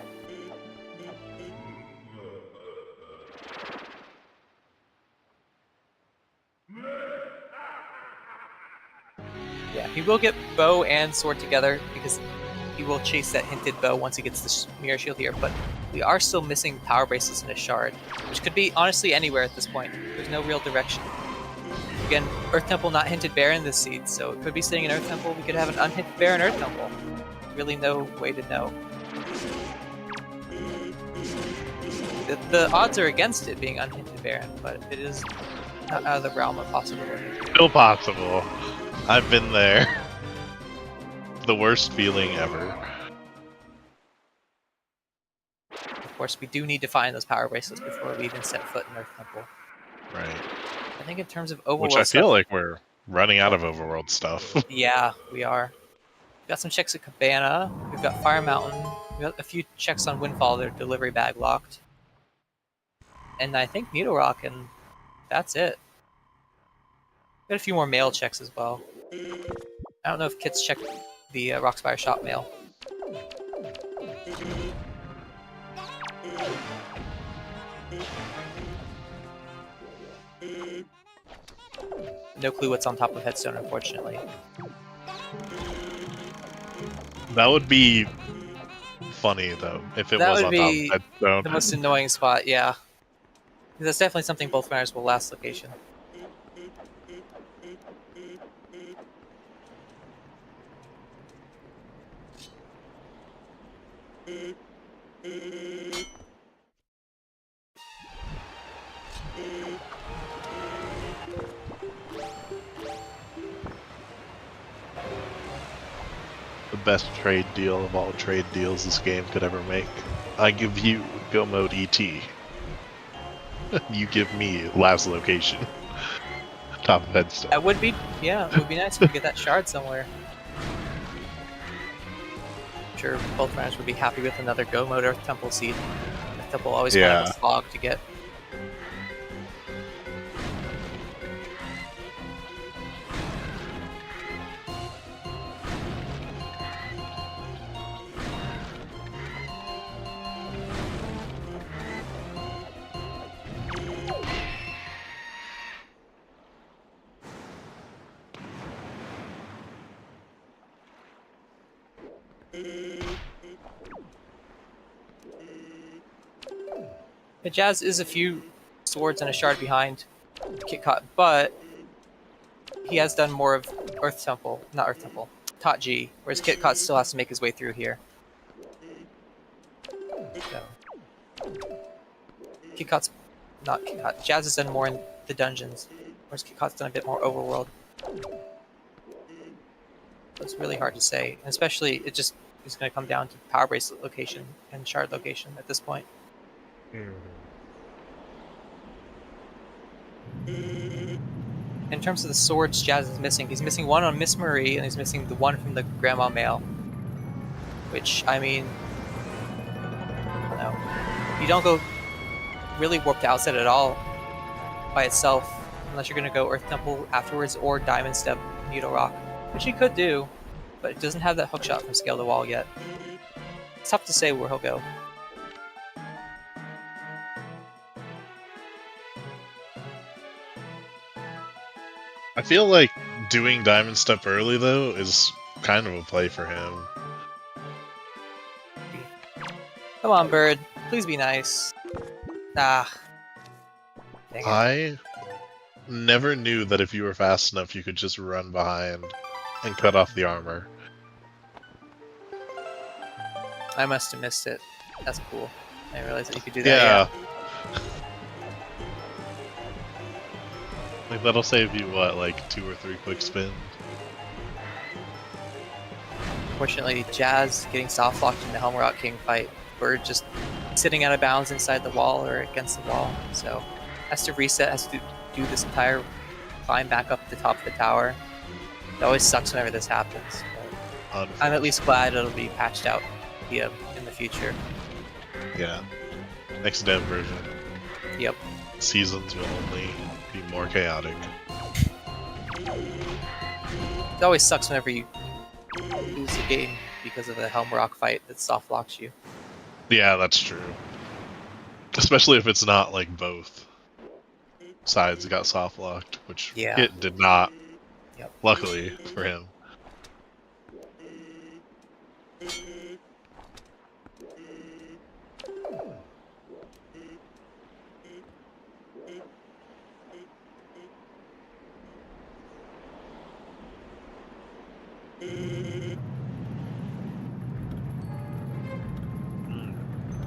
Yeah, he will get bow and sword together because he will chase that hinted bow once he gets the mirror shield here, but we are still missing power bracelets and a shard, which could be honestly anywhere at this point. There's no real direction. Again, Earth Temple not hinted bear in this seed, so it could be sitting in Earth Temple. We could have an unhinted bear in Earth Temple. Really no way to know. The odds are against it being unhinted Baron, but it is not out of the realm of possibility. Still possible. I've been there. The worst feeling ever. Of course, we do need to find those power bracelets before we even set foot in Earth Temple. Right. I think in terms of overworld Which I feel stuff, like we're running out of overworld stuff. yeah, we are. We've got some checks at Cabana. We've got Fire Mountain. We've got a few checks on Windfall. Their delivery bag locked. and I think Needle Rock, and that's it. Got a few more mail checks as well. I don't know if Kit's checked the Rockspire shop mail. No clue what's on top of Headstone, unfortunately. That would be funny though if it That was would on top be of Headstone. the most annoying spot, yeah. That's definitely something both runners will last location. The best trade deal of all trade deals this game could ever make. I give you Go Mode ET. You give me last location. Top of Headstone. That would be, yeah, it would be nice if we could get that shard somewhere. I'm sure both runners would be happy with another Go Mode Earth Temple seed. Earth Temple always kind of a slog to get. The Jazz is a few swords and a shard behind Kitcot, but he has done more of Earth Temple, not Earth Temple, Tot G, whereas Kitcot still has to make his way through here. So, Kitcot's not Kitcot. Jazz has done more in the dungeons, whereas Kitcot's done a bit more overworld. It's really hard to say, and especially it just is going to come down to power bracelet location and shard location at this point. In terms of the swords Jazz is missing, he's missing one on Miss Marie, and he's missing the one from the Grandma Mail. Which, I mean, I don't know. You don't go really warp to Outset at all by itself, unless you're going to go Earth Temple afterwards or Diamond Step Needle Rock, which he could do, but it doesn't have that hookshot from Scale the Wall yet. It's tough to say where he'll go. I feel like doing Diamond Step early, though, is kind of a play for him. Come on, Bird. Please be nice. Ah. Dang it. I never knew that if you were fast enough, you could just run behind and cut off the armor. I must have missed it. That's cool. I didn't realize that you could do that. Yeah. Like, that'll save you, what, like 2 or 3 quick spins? Fortunately, Jazz getting soft locked in the Helm Rock King fight. Bird just sitting out of bounds inside the wall or against the wall. So, has to reset, has to do this entire climb back up the top of the tower. It always sucks whenever this happens. But I'm at least glad it'll be patched out via in the future. Yeah. Next dev version. Yep. Seasons will only be more chaotic. It always sucks whenever you lose a game because of a Helm Rock fight that soft locks you. Yeah, that's true. Especially if it's not like both sides got soft locked, which it did not. Yep. Luckily for him.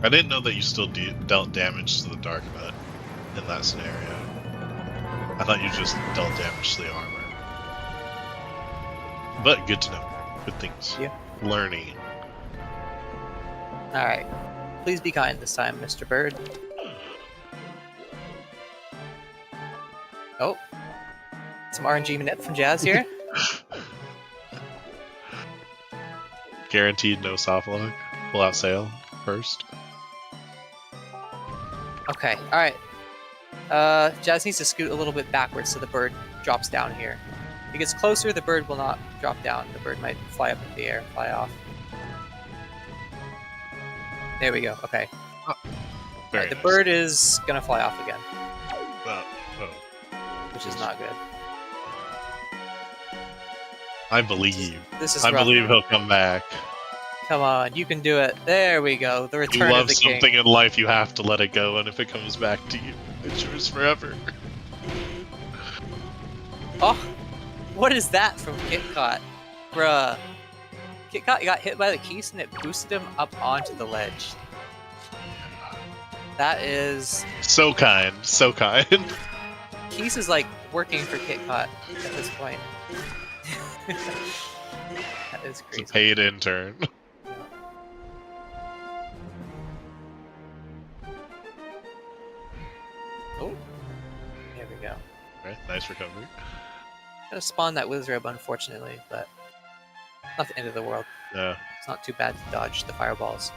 I didn't know that you still dealt damage to the Dark Nut in that scenario. I thought you just dealt damage to the armor. But good to know. Good things. Yeah. Learning. Alright. Please be kind this time, Mr. Bird. Oh. Some RNG minute from Jazz here. Guaranteed no soft lock. Pull out sail first. Okay, alright. Jazz needs to scoot a little bit backwards so the bird drops down here. If he gets closer, the bird will not drop down. The bird might fly up in the air, fly off. There we go. Okay. Very The nice. bird is gonna fly off again, Oh. which is not good. I believe. This is I rough. believe he'll come back. Come on, you can do it. There we go. The You return of love the something king. in life, you have to let it go, and if it comes back to you, it's yours forever. Oh, what is that from Kitcot? Bruh. Kitcot got hit by the keys and it boosted him up onto the ledge. That is... So kind, so kind. Keys is like working for Kitcot at this point. That is It's crazy. a paid intern. Oh, there we go. Right, nice recovery. Gotta spawn that Wizrobe, unfortunately, but not the end of the world. Yeah. It's not too bad to dodge the fireballs.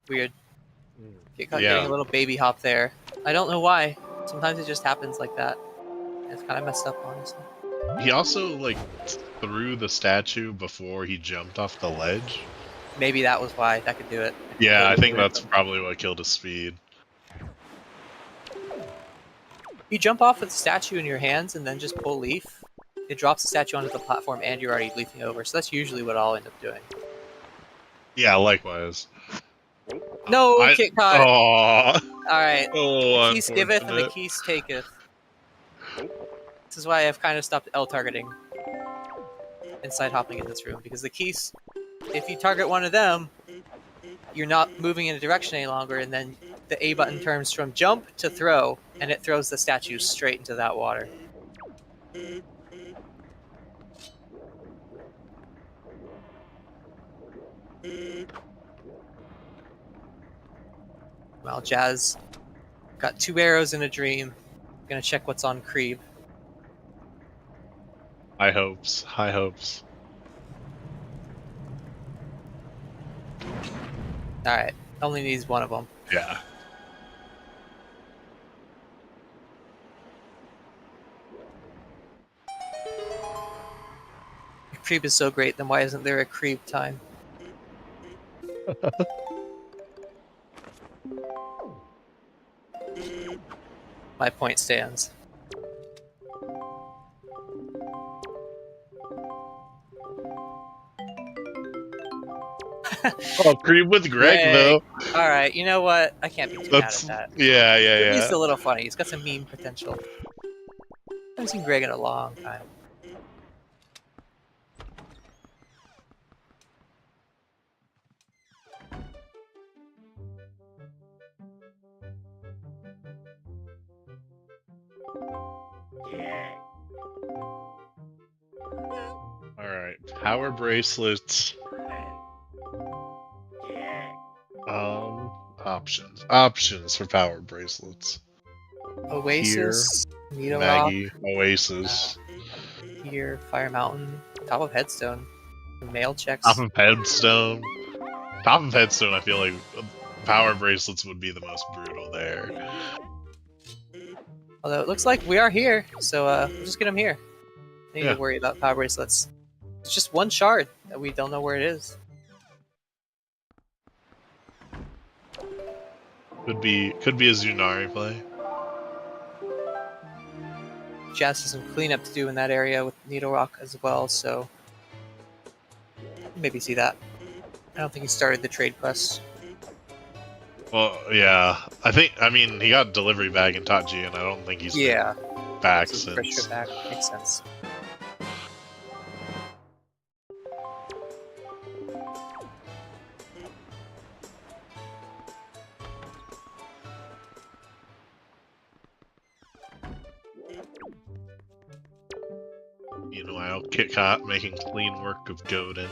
Weird. Kitcot Yeah. getting a little baby hop there. I don't know why. Sometimes it just happens like that. It's kind of messed up, honestly. He also, like, threw the statue before he jumped off the ledge. Maybe that was why. That could do it. Yeah, I Totally think do it. that's probably what killed his speed. You jump off with the statue in your hands and then just pull leaf. It drops the statue onto the platform and you're already leafing over. So that's usually what I'll end up doing. Yeah, likewise. No, Kitcot! Aww. Alright. Oh, The keys giveth and the unfortunate. keys taketh. This is why I've kind of stopped L targeting and side hopping in this room, because the keys, if you target one of them, you're not moving in a direction any longer, and then the A button turns from jump to throw, and it throws the statue straight into that water. Well, Jazz got 2 arrows in a dream. Gonna check what's on Creeb. High hopes. High hopes. Alright, only needs one of them. Yeah. If Creeb is so great, then why isn't there a Creeb time? My point stands. Oh, Creep with Greg, Greg. though. Alright, you know what? I can't be too That's mad at that. yeah. He's a little funny. He's got some meme potential. I haven't seen Greg in a long time. All right, power bracelets. Options for power bracelets. Oasis, Needle Maggie, Rock, Oasis. here, Fire Mountain, top of Headstone, mail checks. Top of Headstone. Top of Headstone, I feel like power bracelets would be the most brutal there. Although it looks like we are here, so we'll just get them here. No need Yeah. to worry about power bracelets. It's just one shard that we don't know where it is. Could be a Zunari play. Jazz has some cleanup to do in that area with Needle Rock as well, so maybe see that. I don't think he started the trade quest. Well, yeah. I mean, he got delivery bag in Tachi, and I don't think he's Yeah, been back so since. pressure back makes sense. Meanwhile, Kitcot making clean work of Godin.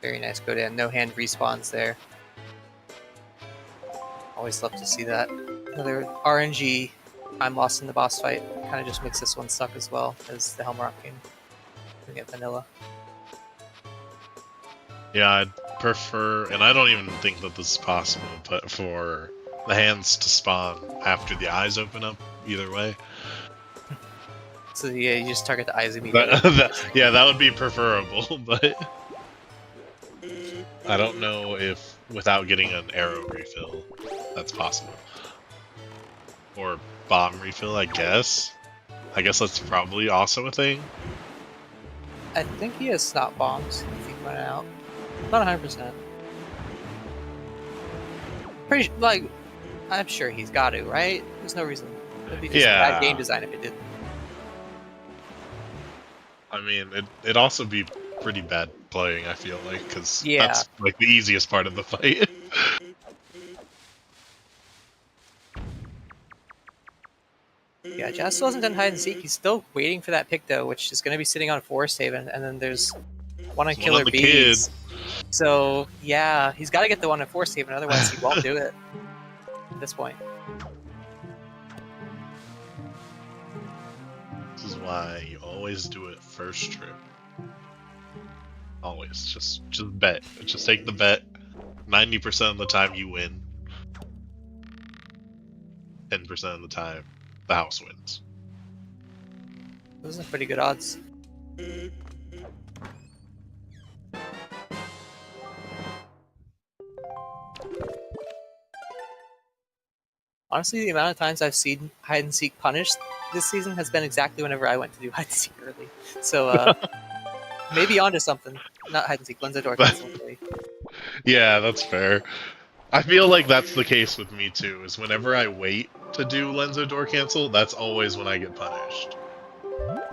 Very nice go down. No hand respawns there. Always love to see that. Another RNG time lost in the boss fight. Kind of just makes this one suck as well as the Helm Rock game. We get vanilla. Yeah, I'd prefer, and I don't even think that this is possible, but for the hands to spawn after the eyes open up, either way. So yeah, you just target the eyes immediately. Yeah, that would be preferable, but I don't know if without getting an arrow refill, that's possible. Or bomb refill, I guess. I guess that's probably also a thing. I think he has snot bombs if he run out. Not 100%. Pretty like, I'm sure he's got to, right? There's no reason. It'd be just bad game design if it didn't. I mean, it'd also be pretty bad playing, I feel like, because Yeah. that's like the easiest part of the fight. Yeah, Jazz still hasn't done hide and seek. He's still waiting for that Picto, which is going to be sitting on Forest Haven, and then there's one on There's Killer one on the Bees. So yeah, he's got to get the one on Forest Haven, otherwise he won't do it at this point. This is why you always do it first trip. Always. Just bet. Just take the bet. 90% of the time you win. 10% of the time the house wins. Those are pretty good odds. Honestly, the amount of times I've seen hide and seek punished this season has been exactly whenever I went to do hide and seek early. So maybe onto something. Not hide and seek, Lenzo Door cancel. Yeah, that's fair. I feel like that's the case with me too, is whenever I wait to do Lenzo Door Cancel, that's always when I get punished.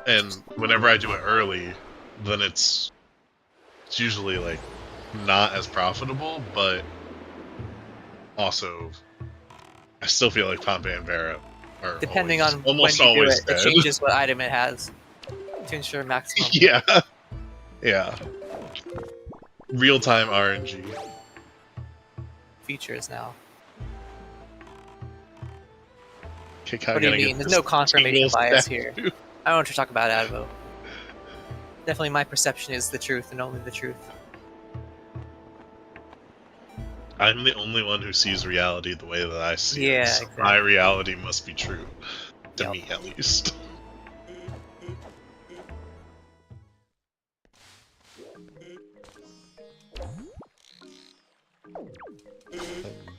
And whenever I do it early, then it's usually like not as profitable, but also I still feel like Pompey and Vera are Depending always, on almost when you do always it, dead. it changes what item it has to ensure maximum. Yeah. Yeah. Real-time RNG. Features now. Kitcot What do you gonna mean? get There's this no confirmation single bias statue. here. I don't know what you're talking about, Advo. Definitely my perception is the truth and only the truth. I'm the only one who sees reality the way that I see Yeah, it. So exactly. my reality must be true. To Yep. me, at least.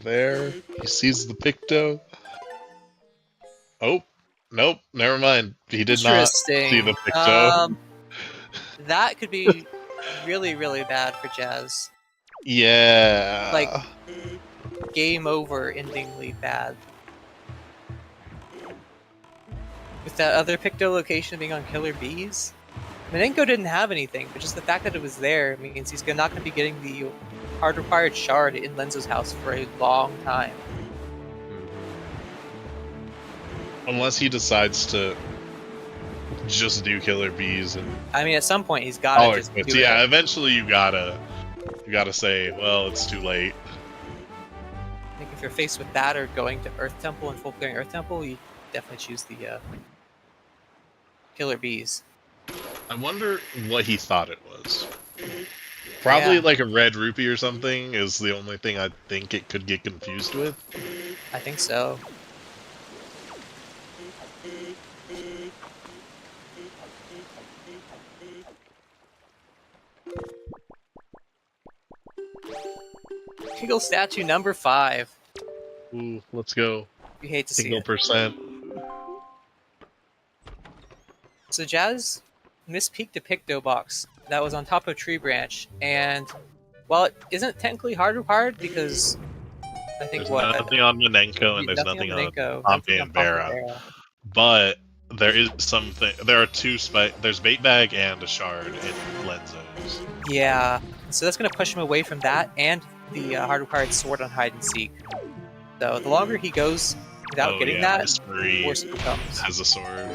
There, he sees the Picto. Oh, nope, never mind. He did not see the Picto. That could be really, really bad for Jazz. Yeah. Like, game over, endingly bad. With that other Picto location being on Killer Bees, Minenko didn't have anything, but just the fact that it was there means he's not going to be getting the hard required shard in Lenzo's house for a long time. Unless he decides to just do Killer Bees and I mean, at some point he's got to just do yeah, it. eventually you gotta say, well, it's too late. I think if you're faced with that or going to Earth Temple and full clearing Earth Temple, you definitely choose the Killer Bees. I wonder what he thought it was. Probably Yeah. like a red rupee or something is the only thing I think it could get confused with. I think so. Kegel statue number 5. Ooh, let's go. You hate to see Single it. percent. So Jazz mispeaked a Picto box that was on top of Tree Branch, and Well, it isn't technically hard required because I think There's what nothing on Manenko and there's nothing on Manenko, Pompey nothing and on Pompey Vera. Vera. But there is something. There are two There's bait bag and a shard in Lenzo's. Yeah, so that's going to push him away from that and the hard required sword on hide and seek. So the longer he goes without getting that, Mystery the worse it becomes. has a sword.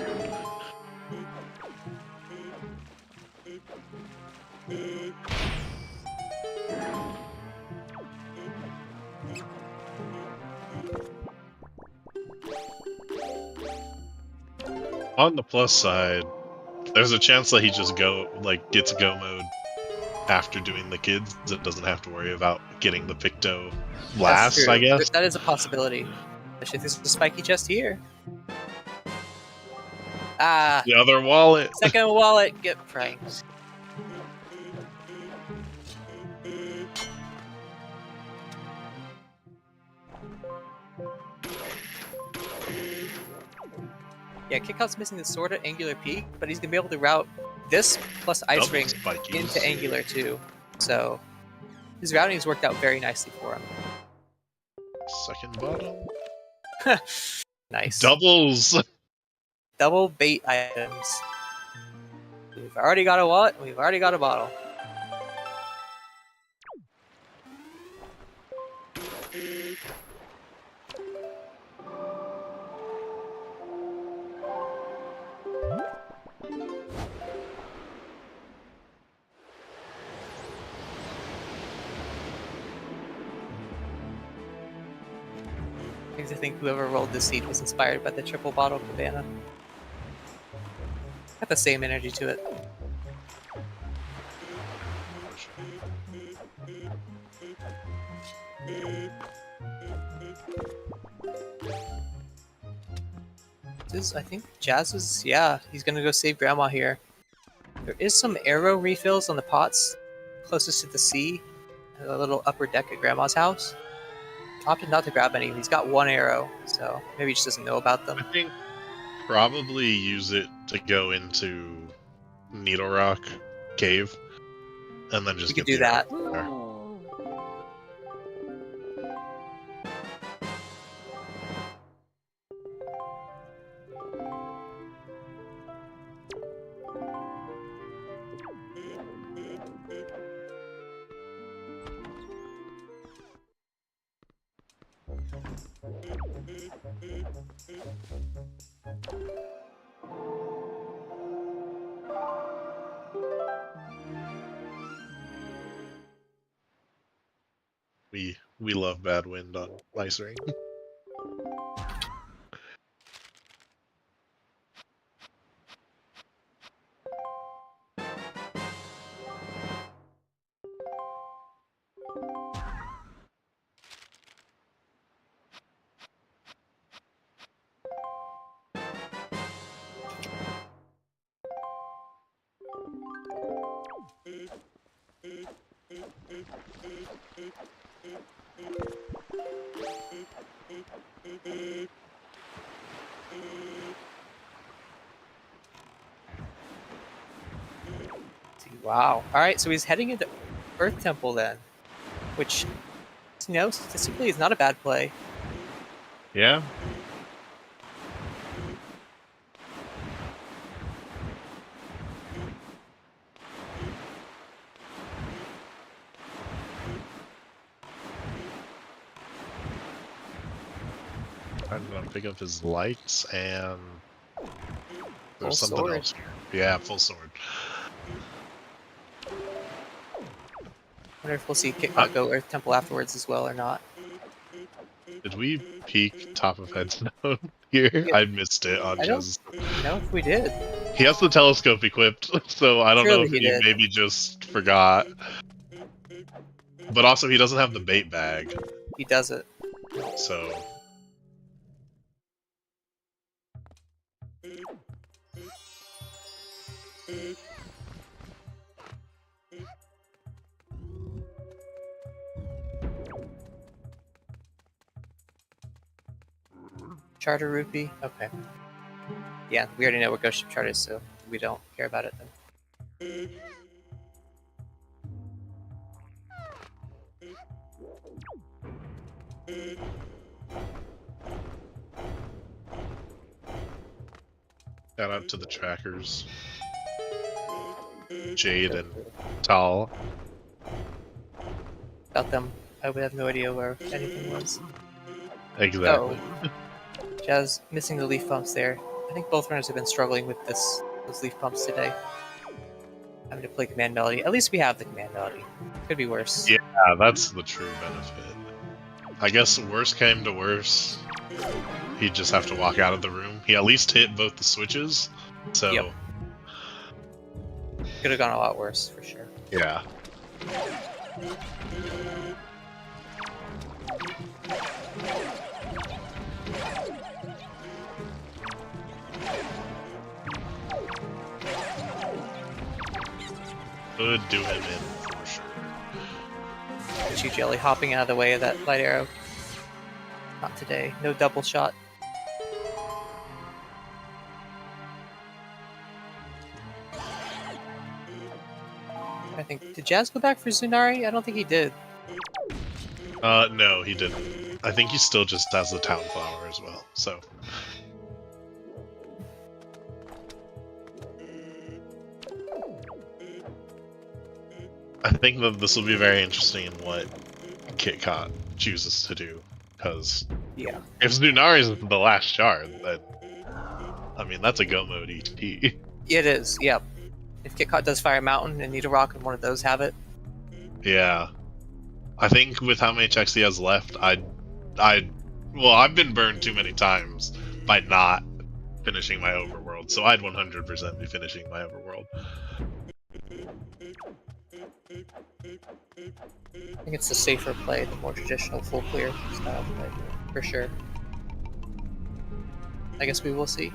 On the plus side, there's a chance that he just gets go mode after doing the kids. It doesn't have to worry about getting the Picto last, That's true. I guess. That is a possibility. Especially if there's a spiky chest here. Ah, The other wallet. second wallet, get pranked. Yeah, Kitcot's missing the sword at Angular Peak, but he's gonna be able to route this plus Ice Double Ring spikies. into Angular too. So his routing has worked out very nicely for him. Second bottom. Nice. Doubles. Double bait items. We've already got a wallet, we've already got a bottle. I think whoever rolled this seed was inspired by the triple bottle cabana. Got the same energy to it. I think Jazz is, yeah, he's gonna go save Grandma here. There is some arrow refills on the pots closest to the sea, a little upper deck at Grandma's house. Opted not to grab any. He's got one arrow, so maybe he just doesn't know about them. I think probably use it to go into Needle Rock Cave, and then just We could get do the arrow that. there. We love bad wind on Ice Ring. Wow. Alright, so he's heading into Earth Temple then. Which, you know, statistically is not a bad play. Yeah. I'm gonna pick up his lights and there's Full something sword. else here. Yeah, full sword. Wonder if we'll see Kitcot go Earth Temple afterwards as well or not. Did we peek top of headstone here? Yeah. I missed it on I don't Jazz. know if we did. He has the telescope equipped, so I don't know Surely if he he did. maybe just forgot. But also, he doesn't have the bait bag, He does it. so... Charter Rupee? Okay. Yeah, we already know what Ghost Ship Chart is, so we don't care about it then. Shout out to the trackers, Jade and Tal. Without them, I would have no idea where anything was. Exactly. Oh, Jazz missing the leaf pumps there. I think both runners have been struggling with those leaf pumps today. Having to play command melody. At least we have the command melody. Could be worse. Yeah, that's the true benefit. I guess worst came to worst, he'd just have to walk out of the room. He at least hit both the switches, so Yep. Could have gone a lot worse for sure. yeah. Could do him in for sure. Chu Jelly hopping out of the way of that light arrow. Not today. No double shot. I think, did Jazz go back for Zunari? I don't think he did. No, he didn't. I think he still just has the town flower as well, so. I think that this will be very interesting in what Kitcot chooses to do, because Yeah. if Zunari's the last shard, then, I mean, that's a go mode ET. It is, yep. If Kitcot does Fire Mountain and Needle Rock and one of those have it. Yeah. I think with how many checks he has left, I've been burned too many times by not finishing my overworld, so I'd 100% be finishing my overworld. I think it's the safer play, the more traditional full clear style play, for sure. I guess we will see.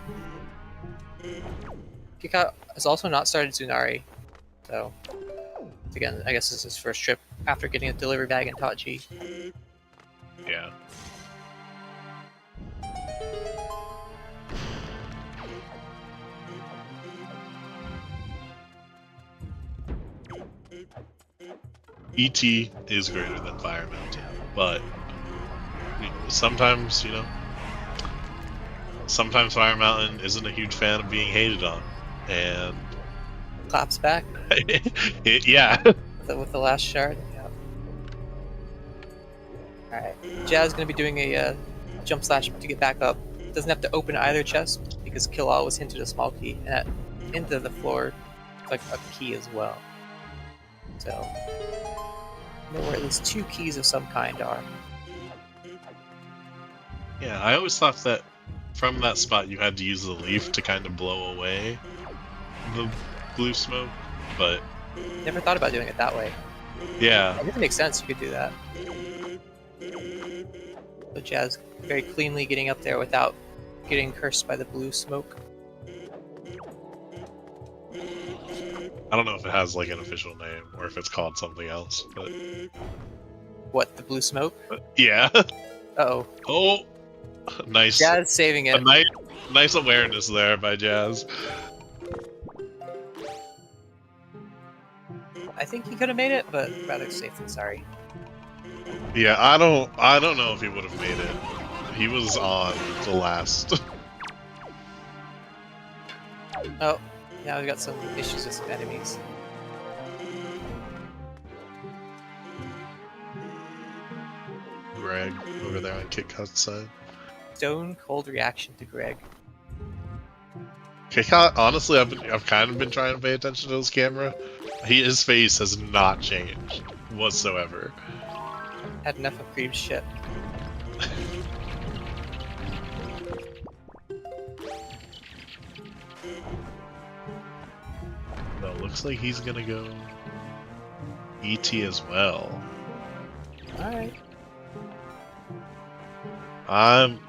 Kitcot has also not started Zunari, so again, I guess this is his first trip after getting a delivery bag in Tachi. Yeah. ET is greater than Fire Mountain, but sometimes, sometimes Fire Mountain isn't a huge fan of being hated on, and Claps back yeah. with the last shard. Yeah. Alright, Jazz is going to be doing a jump slash to get back up. Doesn't have to open either chest because Kill All was hinted a small key, and at end of the floor, it's like a key as well. So, know where at least 2 keys of some kind are. Yeah, I always thought that from that spot you had to use the leaf to kind of blow away the blue smoke, but Never thought about doing it that way. yeah. It doesn't make sense, you could do that. So Jazz very cleanly getting up there without getting cursed by the blue smoke. I don't know if it has like an official name or if it's called something else, but What, the blue smoke? yeah. Uh-oh. Oh, nice. Jazz saving A it. nice awareness there by Jazz. I think he could have made it, but rather safe than sorry. Yeah, I don't know if he would have made it. He was on the last. Oh, now we've got some issues with some enemies. Greg over there on Kitcot's side. Stone cold reaction to Greg. Kitcot, honestly, I've kind of been trying to pay attention to his camera. His face has not changed whatsoever. Had enough of Creep's shit. So it looks like he's gonna go ET as well. Alright. I'm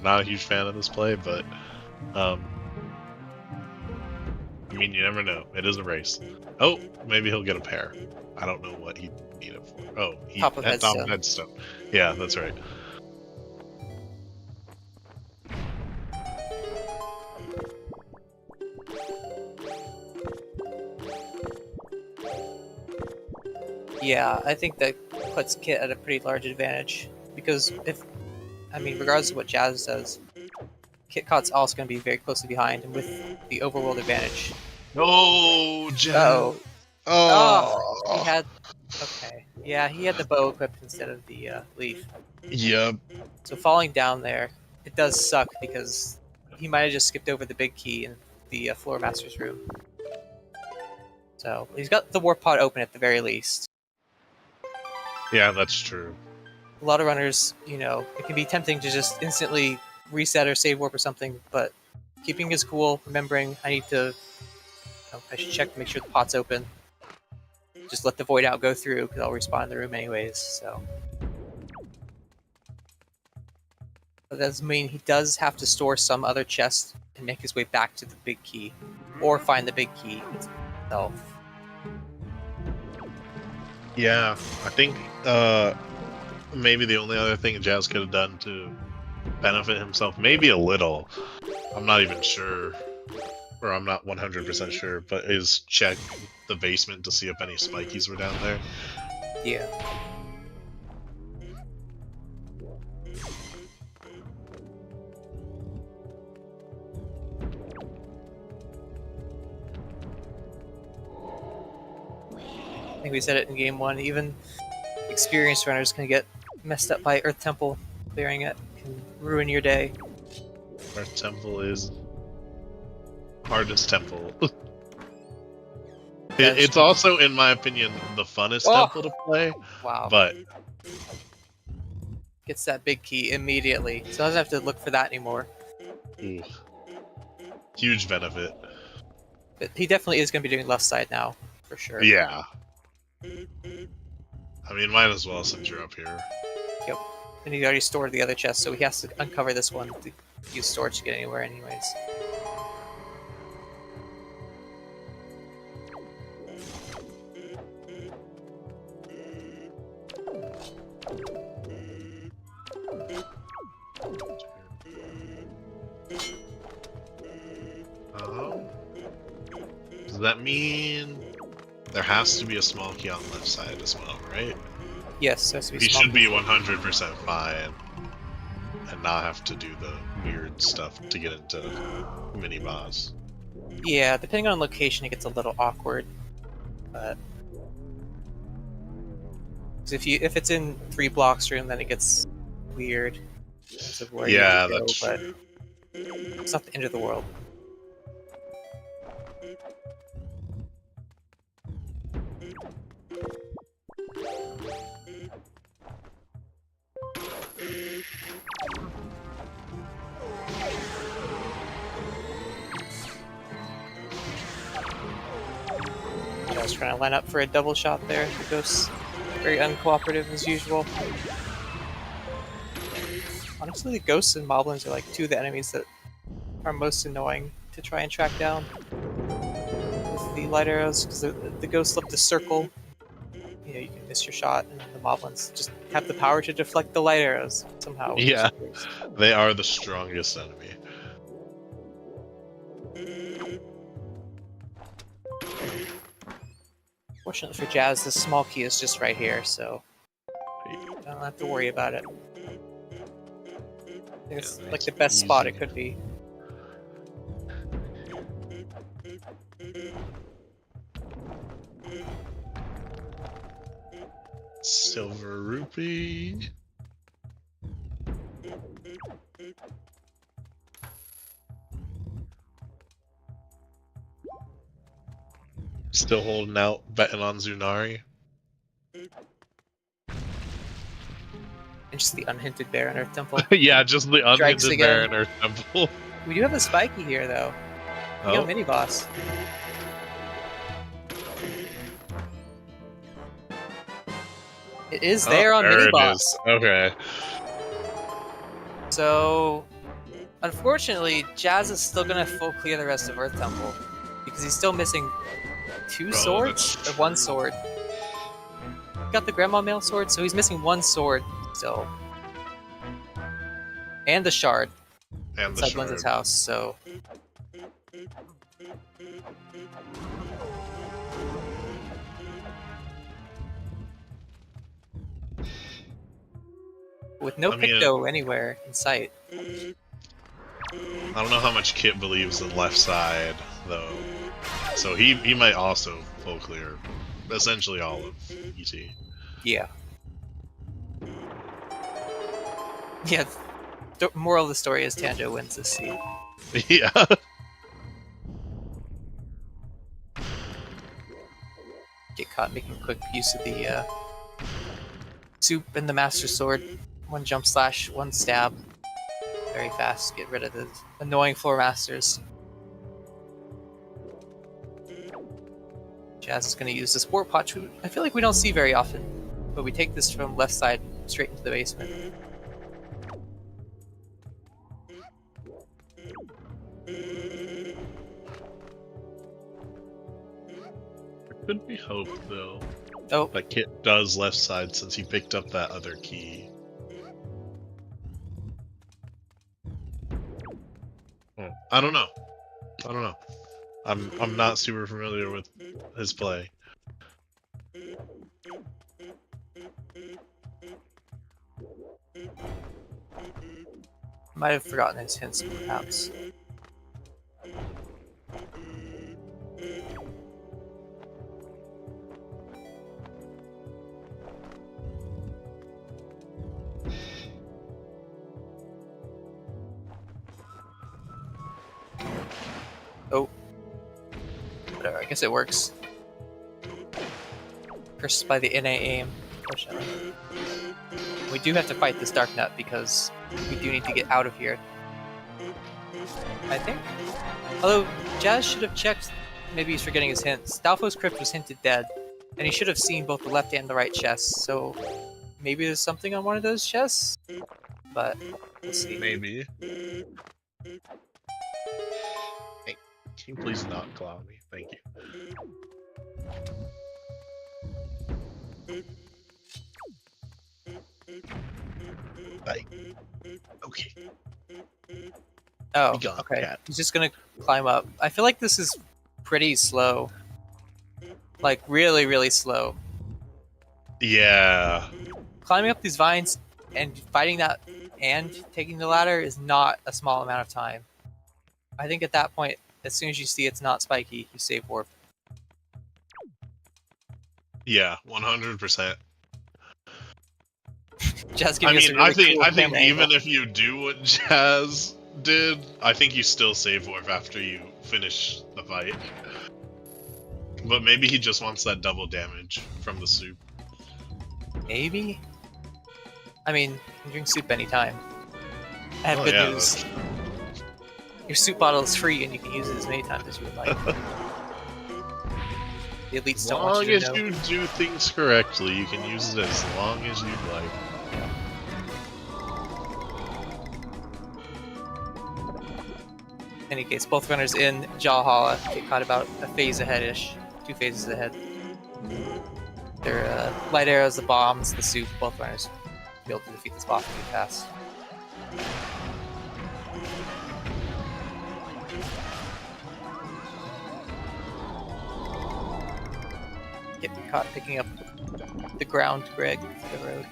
not a huge fan of this play, but I mean, you never know. It is a race. Oh, maybe he'll get a pair. I don't know what he need it for. Oh, he Top of had top headstone. of headstone. Yeah, that's right. Yeah, I think that puts Kit at a pretty large advantage because regardless of what Jazz does, Kitcot's also going to be very closely behind, and with the overworld advantage. Oh, Jazz. Uh-oh. Oh. He had... Okay. Yeah, he had the bow equipped instead of the leaf. Yep. So falling down there, it does suck because he might have just skipped over the big key in the Floor Master's room. So he's got the warp pod open at the very least. Yeah, that's true. A lot of runners, it can be tempting to just instantly reset or save warp or something, but keeping his cool, remembering I should check to make sure the pot's open. Just let the void out go through, because I'll respawn in the room anyways, so... But that does mean he does have to store some other chest and make his way back to the big key. Or find the big key itself. Yeah, I think maybe the only other thing Jazz could have done to benefit himself, maybe a little, I'm not even sure, or I'm not 100% sure, but is check the basement to see if any spikies were down there. Yeah. I think we said it in game 1, even experienced runners can get messed up by Earth Temple. Clearing it can ruin your day. Earth Temple is hardest temple. It's also, in my opinion, the funnest temple to play. Wow. But gets that big key immediately, so doesn't have to look for that anymore. Ooh. Huge benefit. But he definitely is going to be doing left side now, for sure. Yeah. I mean, might as well since you're up here. Yep. And he already stored the other chest, so he has to uncover this one to use storage to get anywhere anyways. Does that mean there has to be a small key on the left side as well, right? Yes, has to be He small. should be 100% fine and not have to do the weird stuff to get into mini boss. Yeah, depending on location, it gets a little awkward. But 'cause if it's in 3 blocks room, then it gets weird. In terms of where you Yeah, have to go, that's but true. it's not the end of the world. I was trying to line up for a double shot there. The ghost's very uncooperative as usual. Honestly, the ghosts and moblins are like 2 of the enemies that are most annoying to try and track down with the light arrows, because the ghosts love to circle. You can miss your shot, and the moblins just have the power to deflect the light arrows somehow. Yeah, they are the strongest enemy. Fortunately for Jazz, the small key is just right here, so don't have to worry about it. I think it's like the best spot it could be. Silver rupee. Still holding out, betting on Zunari. And just the unhinted bear in Earth Temple. Yeah, just the Strikes unhinted bear in Earth Temple. We do have a spiky here, though. We got a mini boss. It is there on there mini it boss. is. Okay. So, unfortunately, Jazz is still gonna full clear the rest of Earth Temple because he's still missing 2 swords or 1 sword. Got the Grandma Mail sword, so he's missing 1 sword still, and the shard And the inside shard. Linza's house. So. with no I mean, Picto anywhere in sight. I don't know how much Kit believes in left side, though. So he might also full clear essentially all of ET. Yeah. Yeah. The moral of the story is Tanjo wins this seed. Yeah. Kitcot making quick use of the soup and the Master Sword. One jump slash, one stab. Very fast. Get rid of the annoying floor masters. Jazz is going to use the Sport Pot, which I feel like we don't see very often, but we take this from left side straight into the basement. There could be hope, though. Oh, That Kit does left side since he picked up that other key. I don't know. I'm not super familiar with his play. might have forgotten his hints, perhaps. Oh. Whatever, I guess it works. Cursed by the NA aim, unfortunately. We do have to fight this Dark Nut because we do need to get out of here. I think. Although, Jazz should have checked, maybe he's forgetting his hints. Dalfo's Crypt was hinted dead, and he should have seen both the left and the right chests, so maybe there's something on one of those chests? But, we'll see. Maybe. Hey, can you please not cloud me? Thank you. Bye. Okay. Oh, Be gone, okay. cat. He's just gonna climb up. I feel like this is pretty slow. Like, really, really slow. Yeah. Climbing up these vines and fighting that and taking the ladder is not a small amount of time. I think at that point, as soon as you see it's not spiky, you save warp. Yeah, 100%. Jazz I giving us a mean, really I think cool camera even angle. if you do what Jazz did, I think you still save warp after you finish the fight. But maybe he just wants that double damage from the soup. Maybe? I mean, you can drink soup anytime. I have Oh, good yeah, news. Your soup bottle is free and you can use it as many times as you would like. The elites As don't want long you as to know. you do things correctly, you can use it as long as you'd like. In any case, both runners in Jawhala get caught about a phase ahead-ish. 2 phases ahead. Their light arrows, the bombs, the soup, both runners be able to defeat this boss pretty fast. Get caught picking up the ground, Greg, for the road.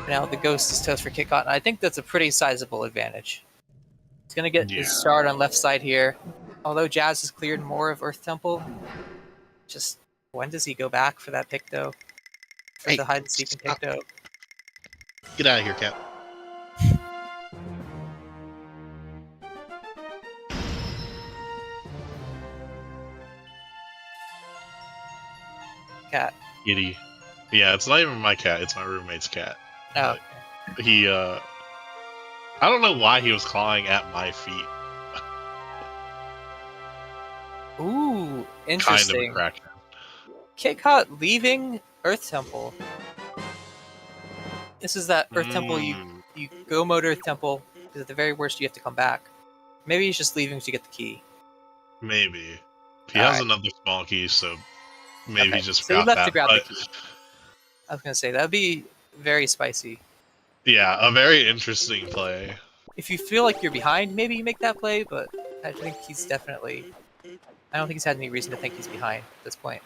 Now the ghost is toast for Kitcot, and I think that's a pretty sizable advantage. He's gonna get his start on left side here. Although Jazz has cleared more of Earth Temple, just when does he go back for that Picto? For Hey, the hide and seek and stop. Picto? Get out of here, cat. Cat. Kitty. Yeah, it's not even my cat, it's my roommate's cat. Oh, He, I don't know why he was clawing at my feet. ooh, Kind of interesting. a crackhead. Kitcot leaving Earth Temple. This is that Earth Temple you go mode Earth Temple, because at the very worst you have to come back. Maybe he's just leaving to get the key. Maybe. He All has right. another small key, so maybe Okay, he just so he got left that. to grab But the key. I was gonna say that'd be very spicy. Yeah, a very interesting play. If you feel like you're behind, maybe you make that play, but I think he's definitely... I don't think he's had any reason to think he's behind at this point.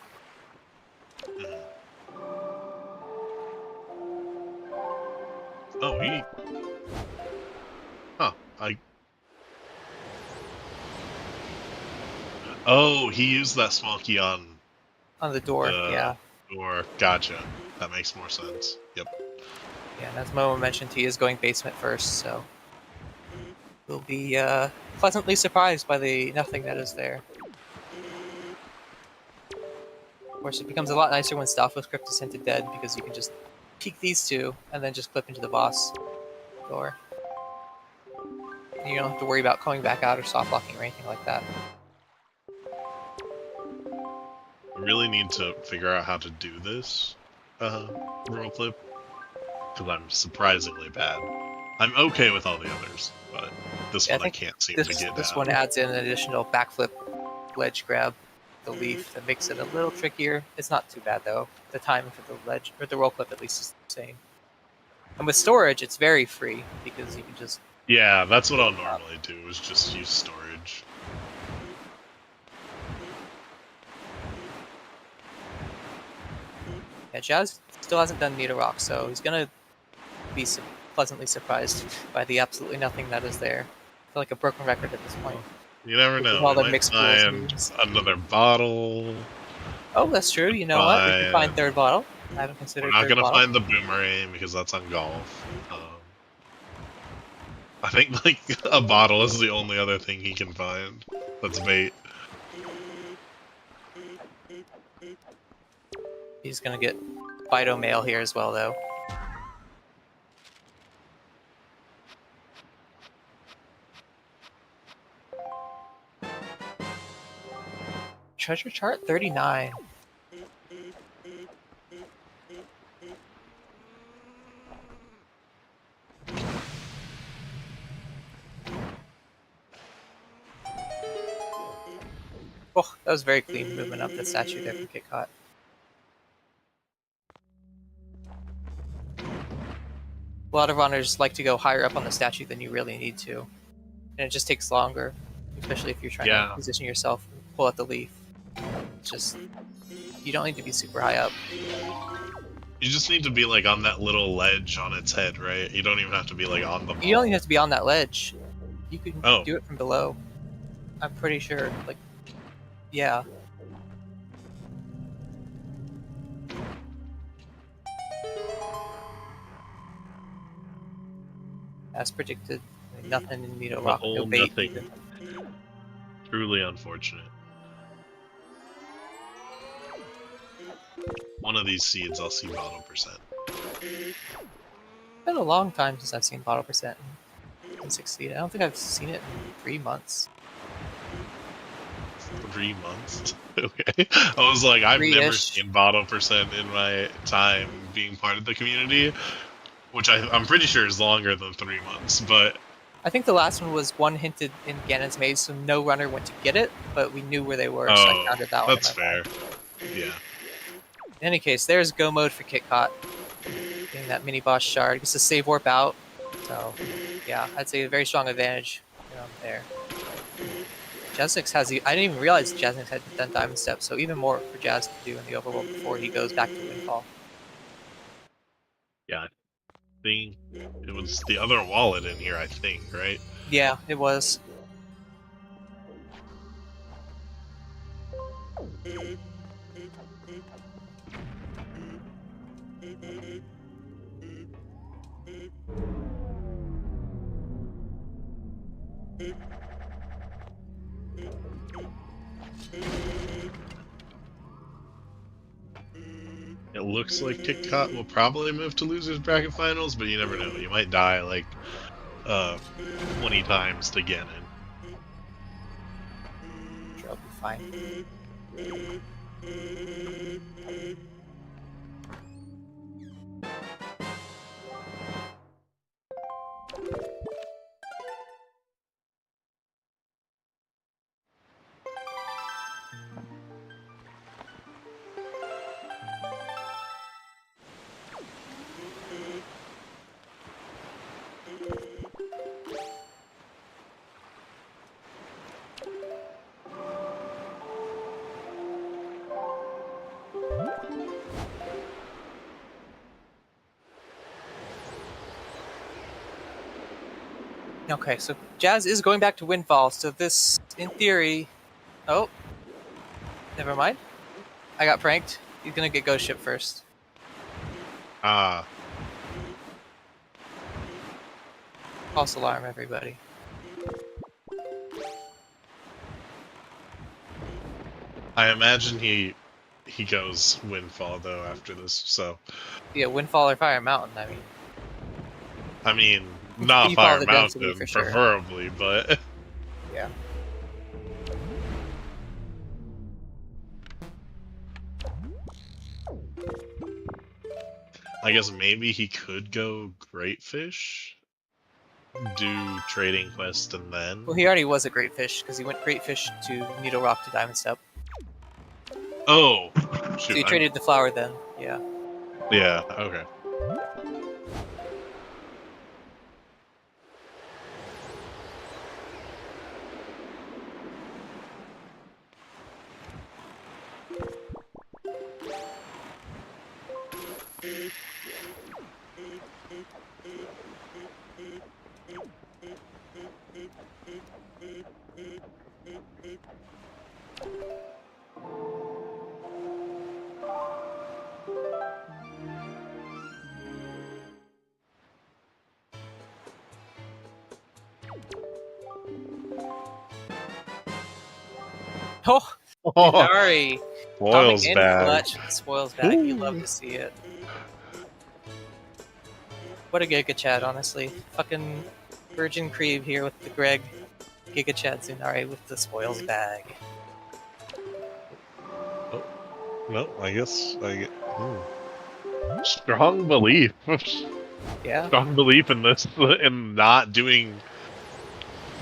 Oh, he... Huh, Oh, he used that small key on On the door, yeah. door. Gotcha. That makes more sense. Yep. Yeah, and as Momo mentioned, he is going basement first, so... We'll be pleasantly surprised by the nothing that is there. Of course, it becomes a lot nicer when Stalfos Crypt is hinted dead, because you can just peek these two, and then just clip into the boss door. And you don't have to worry about coming back out or soft locking or anything like that. I really need to figure out how to do this roll clip, because I'm surprisingly bad. I'm okay with all the others, but this one I can't seem to get This down. one adds in an additional backflip ledge grab, the leaf, that makes it a little trickier. It's not too bad though. The time for the ledge, or the roll clip at least, is the same. And with storage, it's very free, because you can just... Yeah, that's what I'll normally do, is just use storage. Yeah, Jazz still hasn't done Need a Rock, so he's gonna be pleasantly surprised by the absolutely nothing that is there. I feel like a broken record at this point. You never know. All We the might mixed find another bottle. Oh, that's true. You know what? We can find third bottle. I haven't considered. We're not gonna find the boomerang because that's on golf. I think like a bottle is the only other thing he can find. That's bait. He's gonna get Fido mail here as well, though. Treasure chart 39. Oh, that was very clean movement up the statue there from Kitcot. A lot of runners like to go higher up on the statue than you really need to. And it just takes longer, especially if you're trying to position yourself and pull out the leaf. It's just, you don't need to be super high up. You just need to be like on that little ledge on its head, right? You don't even have to be like on the ball. You don't even have to be on that ledge. You can do it from below. I'm pretty sure. Like, yeah. As predicted, nothing in Need a Rock, no bait. Nothing. Truly unfortunate. One of these seeds I'll see bottle percent. It's been a long time since I've seen bottle percent and succeed. I don't think I've seen it in 3 months. 3 months? Okay. I was like, I've never seen bottle percent in my time being part of the community, which I'm pretty sure is longer than 3 months, but... I think the last one was one hinted in Ganon's Maze, so no runner went to get it, but we knew where they were, so I counted that one. That's fair. Yeah. In any case, there's go mode for Kitcot. Getting that mini boss shard. Gets to save warp out. So, yeah, I'd say a very strong advantage there. Jasnix has the... I didn't even realize Jasnix had done Diamond Step, so even more for Jazz to do in the overworld before he goes back to Windfall. Yeah, I think it was the other wallet in here, I think, right? Yeah, it was. It looks like Kitcot will probably move to losers bracket finals, but you never know. You might die like 20 times to Ganon. Sure, I'll be fine. Okay, so Jazz is going back to Windfall, so this, in theory... Oh. Never mind. I got pranked. He's gonna get Ghost Ship first. Ah. False alarm, everybody. I imagine he goes Windfall though after this. So Yeah, Windfall or Fire Mountain, I mean, not You follow Fire the density Mountain, for sure. preferably, but Yeah. I guess maybe he could go Great Fish, do Trading Quest, and then. Well, he already was a Great Fish, because he went Great Fish to Needle Rock to Diamond Step. Oh, So shoot! he traded the flower then, yeah. Yeah. Okay. Oh! Inari! Coming Spoils in bag. clutch with the spoils bag. You love to see it. What a Giga Chad, honestly. Fucking Virgin Creeb here with the Greg. Giga Chad Zunari with the spoils bag. No, I guess I get. Strong belief. Yeah. Strong belief in this, in not doing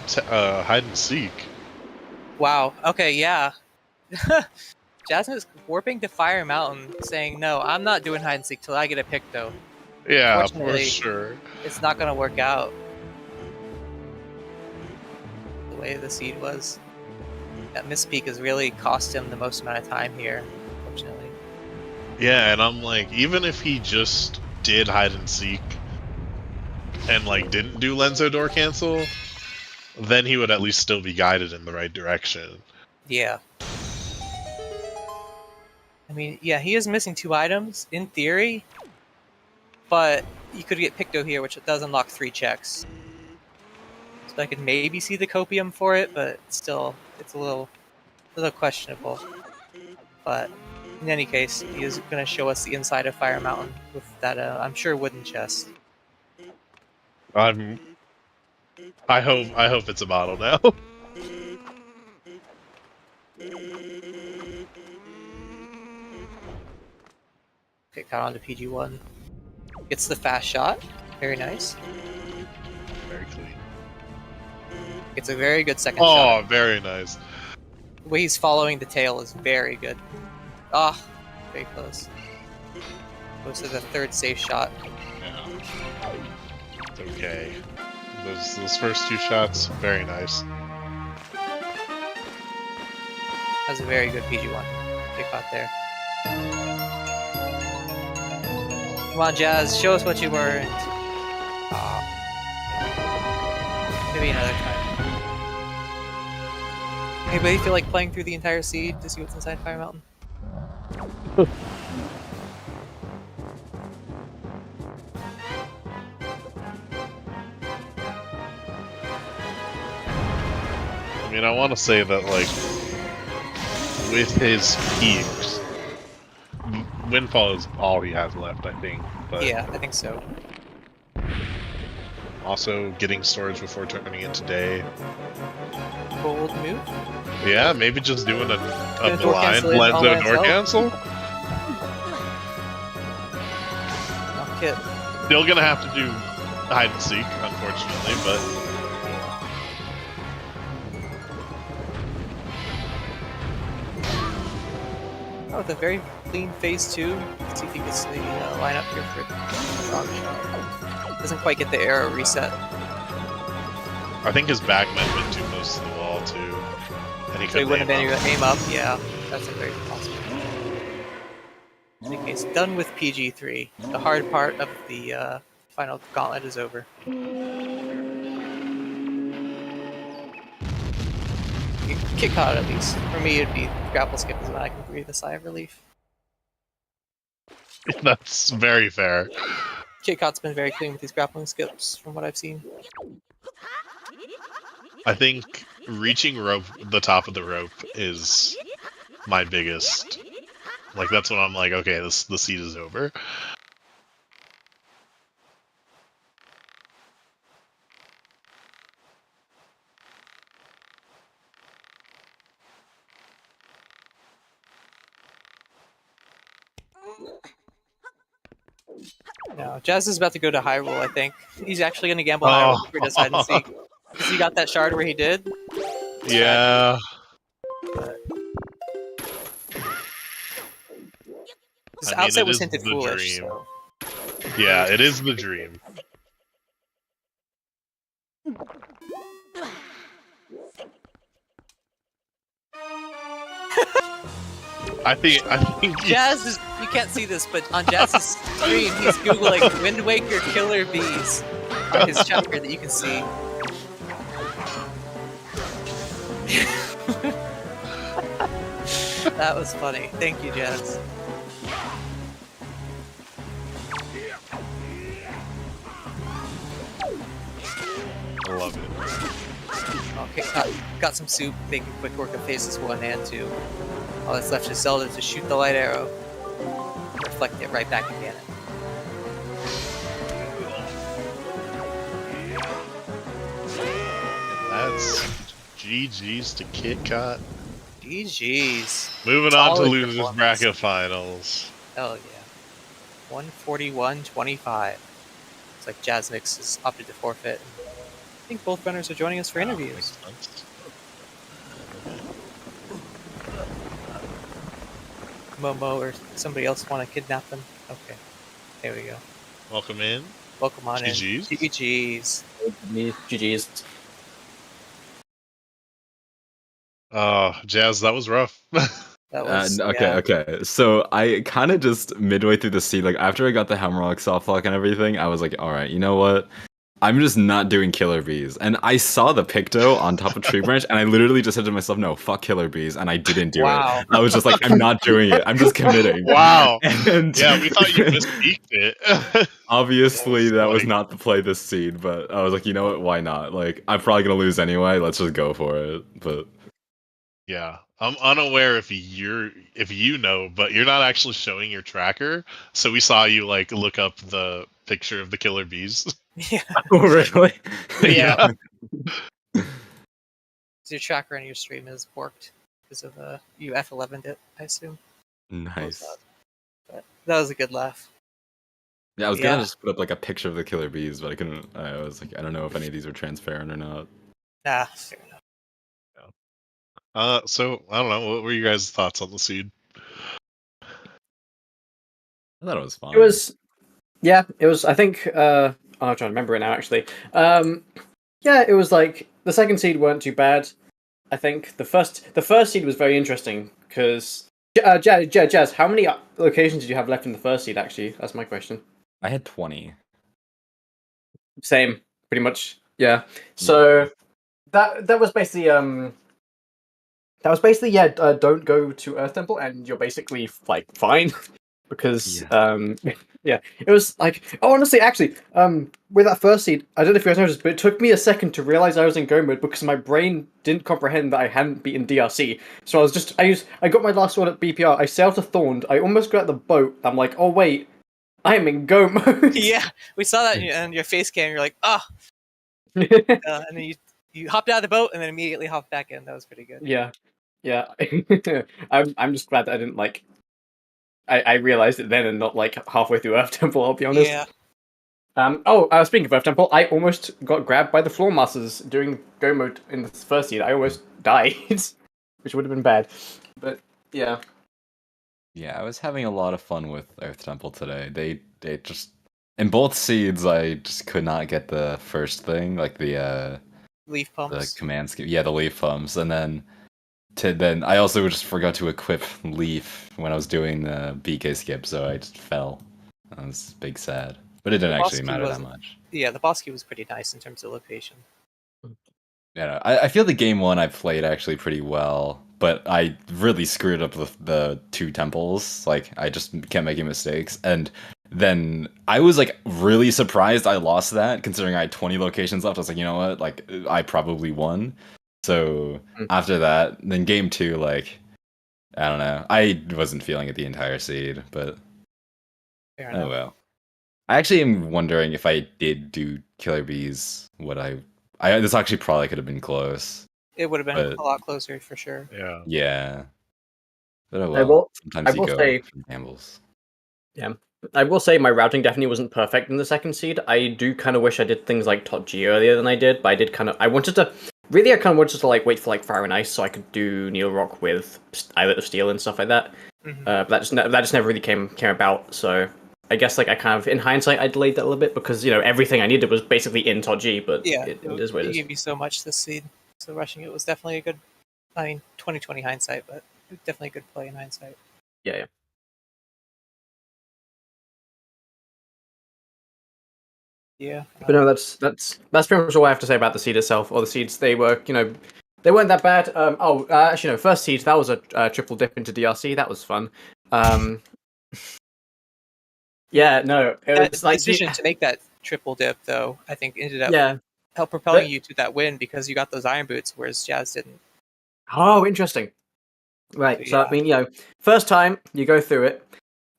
hide and seek. Wow. Okay, yeah. Jasmine is warping to Fire Mountain, saying, no, I'm not doing hide and seek till I get a pick, though. Yeah, for Unfortunately, sure. It's not gonna work out. The way the seed was. That Misspeak has really cost him the most amount of time here, unfortunately. Yeah, and I'm like, even if he just did hide and seek and like didn't do Lenzo door cancel, then he would at least still be guided in the right direction. Yeah. I mean, yeah, he is missing 2 items, in theory, but you could get Picto here, which does unlock 3 checks. So I could maybe see the Copium for it, but still, it's a little questionable. But in any case, he is going to show us the inside of Fire Mountain with that, I'm sure, wooden chest. I hope it's a bottle now. Okay, got onto PG1. Gets the fast shot. Very nice. Very clean. It's a very good second shot. Oh, very nice. The way he's following the tail is very good. Ah, very close. Goes to the 3rd safe shot. Yeah. It's okay. Those first 2 shots, very nice. That's a very good PG1. Kitcot there. Come on, Jazz, show us what you earned. Maybe another time. Anybody feel like playing through the entire seed to see what's inside Fire Mountain? I mean, I want to say that, like, with his peaks, Windfall is all he has left, I think. But Yeah, I think so. also getting storage before turning into day. Bold move. Yeah, maybe just doing a door blind cancel in all by Lenzo door itself. cancel. Not Kit. Still gonna have to do hide and seek, unfortunately, but Oh, with a very clean phase 2. Let's see if he gets the lineup here for strong shot. Doesn't quite get the arrow reset. I think his back might have been too close to the wall too, and he So he couldn't wouldn't have been aim able up. to aim up. Yeah, that's a very possible. In any case, done with PG3. The hard part of the final gauntlet is over. Kitcot at least. For me, it'd be grapple skip is when I can breathe a sigh of relief. That's very fair. Kitcot's been very clean with these grappling skips, from what I've seen. I think reaching the top of the rope is my biggest. Like that's when I'm like, okay, the seed is over. No, Jazz is about to go to Hyrule, I think. He's actually going to gamble Hyrule for this hide and seek. Because he got that shard where he did. Yeah. This outset was hinted foolish. Dream. So. Yeah, it is the dream. I think Jazz is. You can't see this, but on Jazz's screen, he's googling Wind Waker killer bees on his chapter that you can see. That was funny. Thank you, Jazz. I love it. Okay, got some soup, making quick work of phases 1 and 2. All that's left is Zelda to shoot the light arrow, reflect it right back again. And that's GG's to Kitcot. GG's. Moving on to Solid losers performance. bracket finals. Hell yeah. 141-25. Looks like Jasnix has opted to forfeit. I think both runners are joining us for interviews. Makes sense. Momo or somebody else want to kidnap them? Okay. There we go. Welcome in. Welcome on GG's. in. GG's. GG's. Jazz, that was rough. That was Okay. So I kind of just midway through the seed, like after I got the Hammerlock softlock and everything, I was like, all right, you know what? I'm just not doing killer bees. And I saw the Picto on top of Tree Branch, and I literally just said to myself, no, fuck killer bees, and I didn't do it. I was just like, I'm not doing it. I'm just committing. Wow. And Yeah, we thought you mispeaked it. obviously, that was funny. not the play this seed, but I was like, you know what? Why not? Like, I'm probably gonna lose anyway. Let's just go for it. But Yeah, I'm unaware if you know, but you're not actually showing your tracker. So we saw you like look up the picture of the killer bees. Yeah. oh, really? Yeah. So your tracker on your stream is borked because of you F11'd it, I assume. Nice. But that was a good laugh. Yeah, I was gonna just put up like a picture of the killer bees, but I couldn't. I was like, I don't know if any of these are transparent or not. Nah, fair enough. So I don't know. What were you guys' thoughts on the seed? I thought it was fine. It was, yeah, it was. I think I'm trying to remember it now. Actually, yeah, it was like the second seed weren't too bad. I think the first seed was very interesting because Jazz, how many locations did you have left in the first seed? Actually, that's my question. I had 20. Same, pretty much. Yeah. So that was basically don't go to Earth Temple and you're basically like fine. Because yeah, it was like honestly, actually, with that first seed, I don't know if you guys noticed, but it took me a second to realize I was in go mode because my brain didn't comprehend that I hadn't beaten DRC. So I got my last one at BPR. I sailed to Thorned. I almost got the boat. I'm like, oh wait, I'm in go mode. Yeah, we saw that in your face cam. You're like, oh, and then you hopped out of the boat and then immediately hopped back in. That was pretty good. Yeah. I'm just glad that I didn't like. I realized it then and not like halfway through Earth Temple, I'll be honest. Yeah. Speaking of Earth Temple, I almost got grabbed by the Floor Masters during go mode in the first seed. I almost died, which would have been bad. But yeah. Yeah, I was having a lot of fun with Earth Temple today. They just in both seeds, I just could not get the first thing, like the Leaf pumps. the command scheme. Yeah, the leaf pumps, and then I also just forgot to equip Leaf when I was doing the BK skip, so I just fell. That was big sad. But it didn't actually matter that much. Yeah, the boss key was pretty nice in terms of location. Yeah, I feel the game one I played actually pretty well, but I really screwed up the two temples. Like I just kept making mistakes, and then I was like really surprised I lost that, considering I had 20 locations left. I was like, you know what, like I probably won. So after that, then game two, like I don't know, I wasn't feeling it the entire seed, but Fair oh enough. well. I actually am wondering if I did do Killer Bees, would I this actually probably could have been close. It would have been But a lot closer for sure. Yeah. yeah. But oh I well. will. Sometimes I you will go say. for gambles. Yeah. I will say my routing definitely wasn't perfect in the second seed. I do kind of wish I did things like Top G earlier than I did, but I did kind of. I wanted to. Really, I kind of wanted to like wait for like Fire and Ice so I could do Neil Rock with Islet of Steel and stuff like that. But that just never really came about. So I guess like I kind of in hindsight I delayed that a little bit because everything I needed was basically in Top G. But Yeah, it is what it it is. gave you so much this seed, so rushing it was definitely a good. I mean, 2020 hindsight, but definitely a good play in hindsight. Yeah. Yeah. But no, that's pretty much all I have to say about the seed itself, or the seeds. They were, they weren't that bad. Actually, no, first seed, that was a triple dip into DRC. That was fun. Yeah, no, it That was like decision to make that triple dip, though, I think ended up yeah. propelling you to that win because you got those iron boots, whereas Jazz didn't. Oh, interesting. Right. So Yeah. I mean, first time you go through it,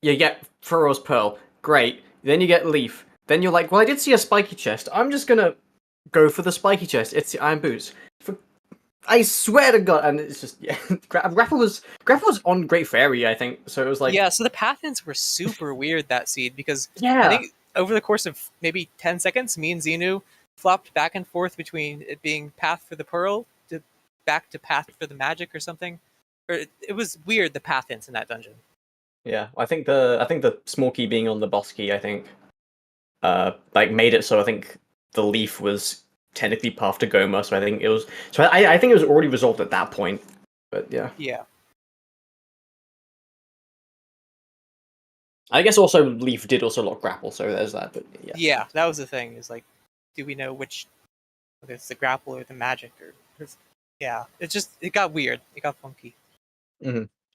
you get Furrow's Pearl. Great. Then you get Leaf. Then you're like, well, I did see a spiky chest. I'm just gonna go for the spiky chest. It's the iron boots. I swear to God, and it's just Grapple was on Great Fairy, I think. So it was like Yeah, so the path-ins were super weird that seed because yeah, I think over the course of maybe 10 seconds, me and Xenu flopped back and forth between it being path for the pearl to back to path for the magic or something. Or it was weird, the path-ins in that dungeon. yeah. I think the small key being on the boss key, I think, like made it so I think the leaf was technically path to Goma. So I think it was. So I think it was already resolved at that point. But yeah. Yeah. I guess also Leaf did also lock grapple, so there's that. But yeah. Yeah, that was the thing. Is like, do we know which, whether it's the grapple or the magic or yeah, it got weird. It got funky.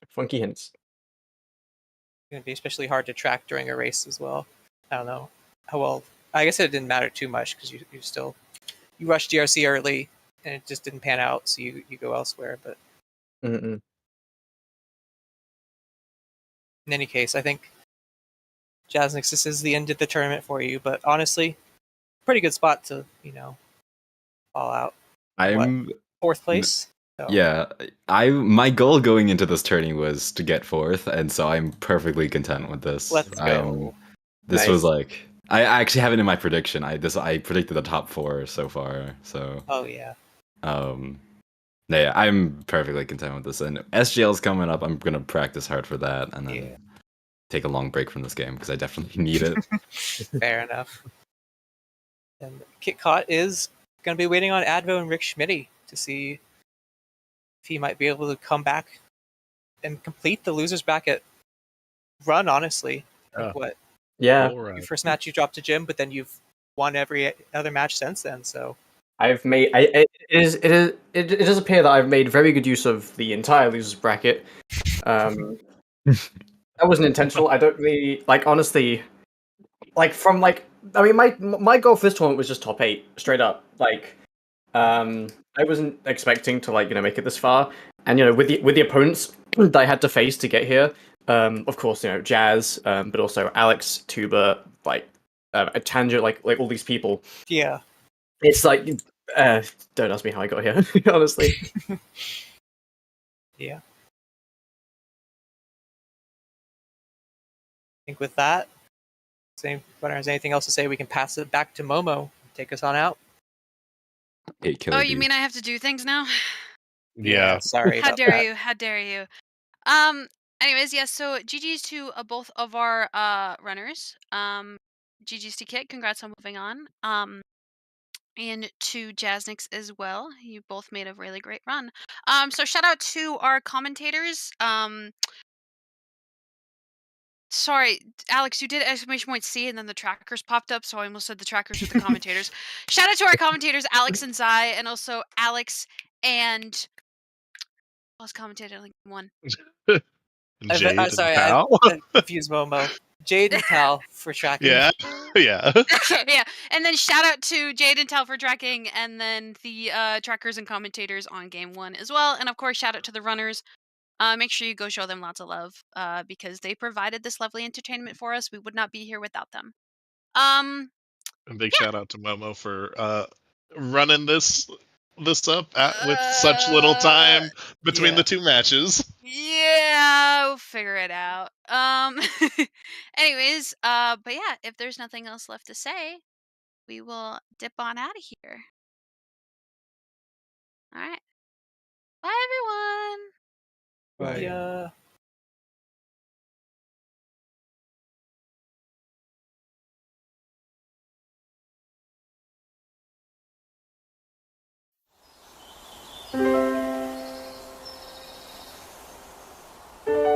Funky hints. It's gonna be especially hard to track during a race as well. I don't know how well. I guess it didn't matter too much because you rushed DRC early and it just didn't pan out, so you go elsewhere. But Mm-mm. in any case, I think Jasnix, this is the end of the tournament for you. But honestly, pretty good spot to fall out. I'm Fourth place. So. yeah. My goal going into this tourney was to get fourth, and so I'm perfectly content with this. Let's go. This Nice. was like I actually have it in my prediction. I predicted the top 4 so far. So Oh yeah. yeah, I'm perfectly content with this. And SGL's coming up. I'm gonna practice hard for that, and then take a long break from this game because I definitely need it. Fair enough. And Kitcot is going to be waiting on Advo and Rick Schmitty to see if he might be able to come back and complete the losers bracket run. Honestly, like what? Yeah. Your first match you dropped to Jim, but then you've won every other match since then. So I've made it does appear that I've made very good use of the entire losers bracket. That wasn't intentional. I don't really honestly I mean my goal for this tournament was just top 8 straight up. I wasn't expecting to make it this far, and with the opponents that I had to face to get here, of course Jazz, but also Alex, Tuba, a Tangent, like all these people. yeah, It's like don't ask me how I got here, honestly. yeah. I think with that, if there's anything else to say, we can pass it back to Momo. Take us on out. Hate Killer Oh, you Bees. mean I have to do things now? Yeah. Sorry. How about dare that. you? How dare you? Anyways, yes. So GG's to both of our runners. GG's to Kit. Congrats on moving on. And to Jasnix as well. You both made a really great run. So shout out to our commentators. sorry, Alex, you did exclamation point C, and then the trackers popped up, so I almost said the trackers with the commentators. Shout out to our commentators, Alex and Zai, and also Alex and I was commentating like one. Jade and sorry, Cal. I confused Momo. Jade and Cal for tracking. Yeah, yeah. Okay, yeah, and then shout out to Jade and Tel for tracking, and then the trackers and commentators on game 1 as well, and of course shout out to the runners. Make sure you go show them lots of love because they provided this lovely entertainment for us. We would not be here without them. A big Yeah. shout out to Momo for running this up with such little time between Yeah. the two matches. Yeah, we'll figure it out. Anyways, but yeah, if there's nothing else left to say, we will dip on out of here. All right. Bye, everyone. Right. Yeah.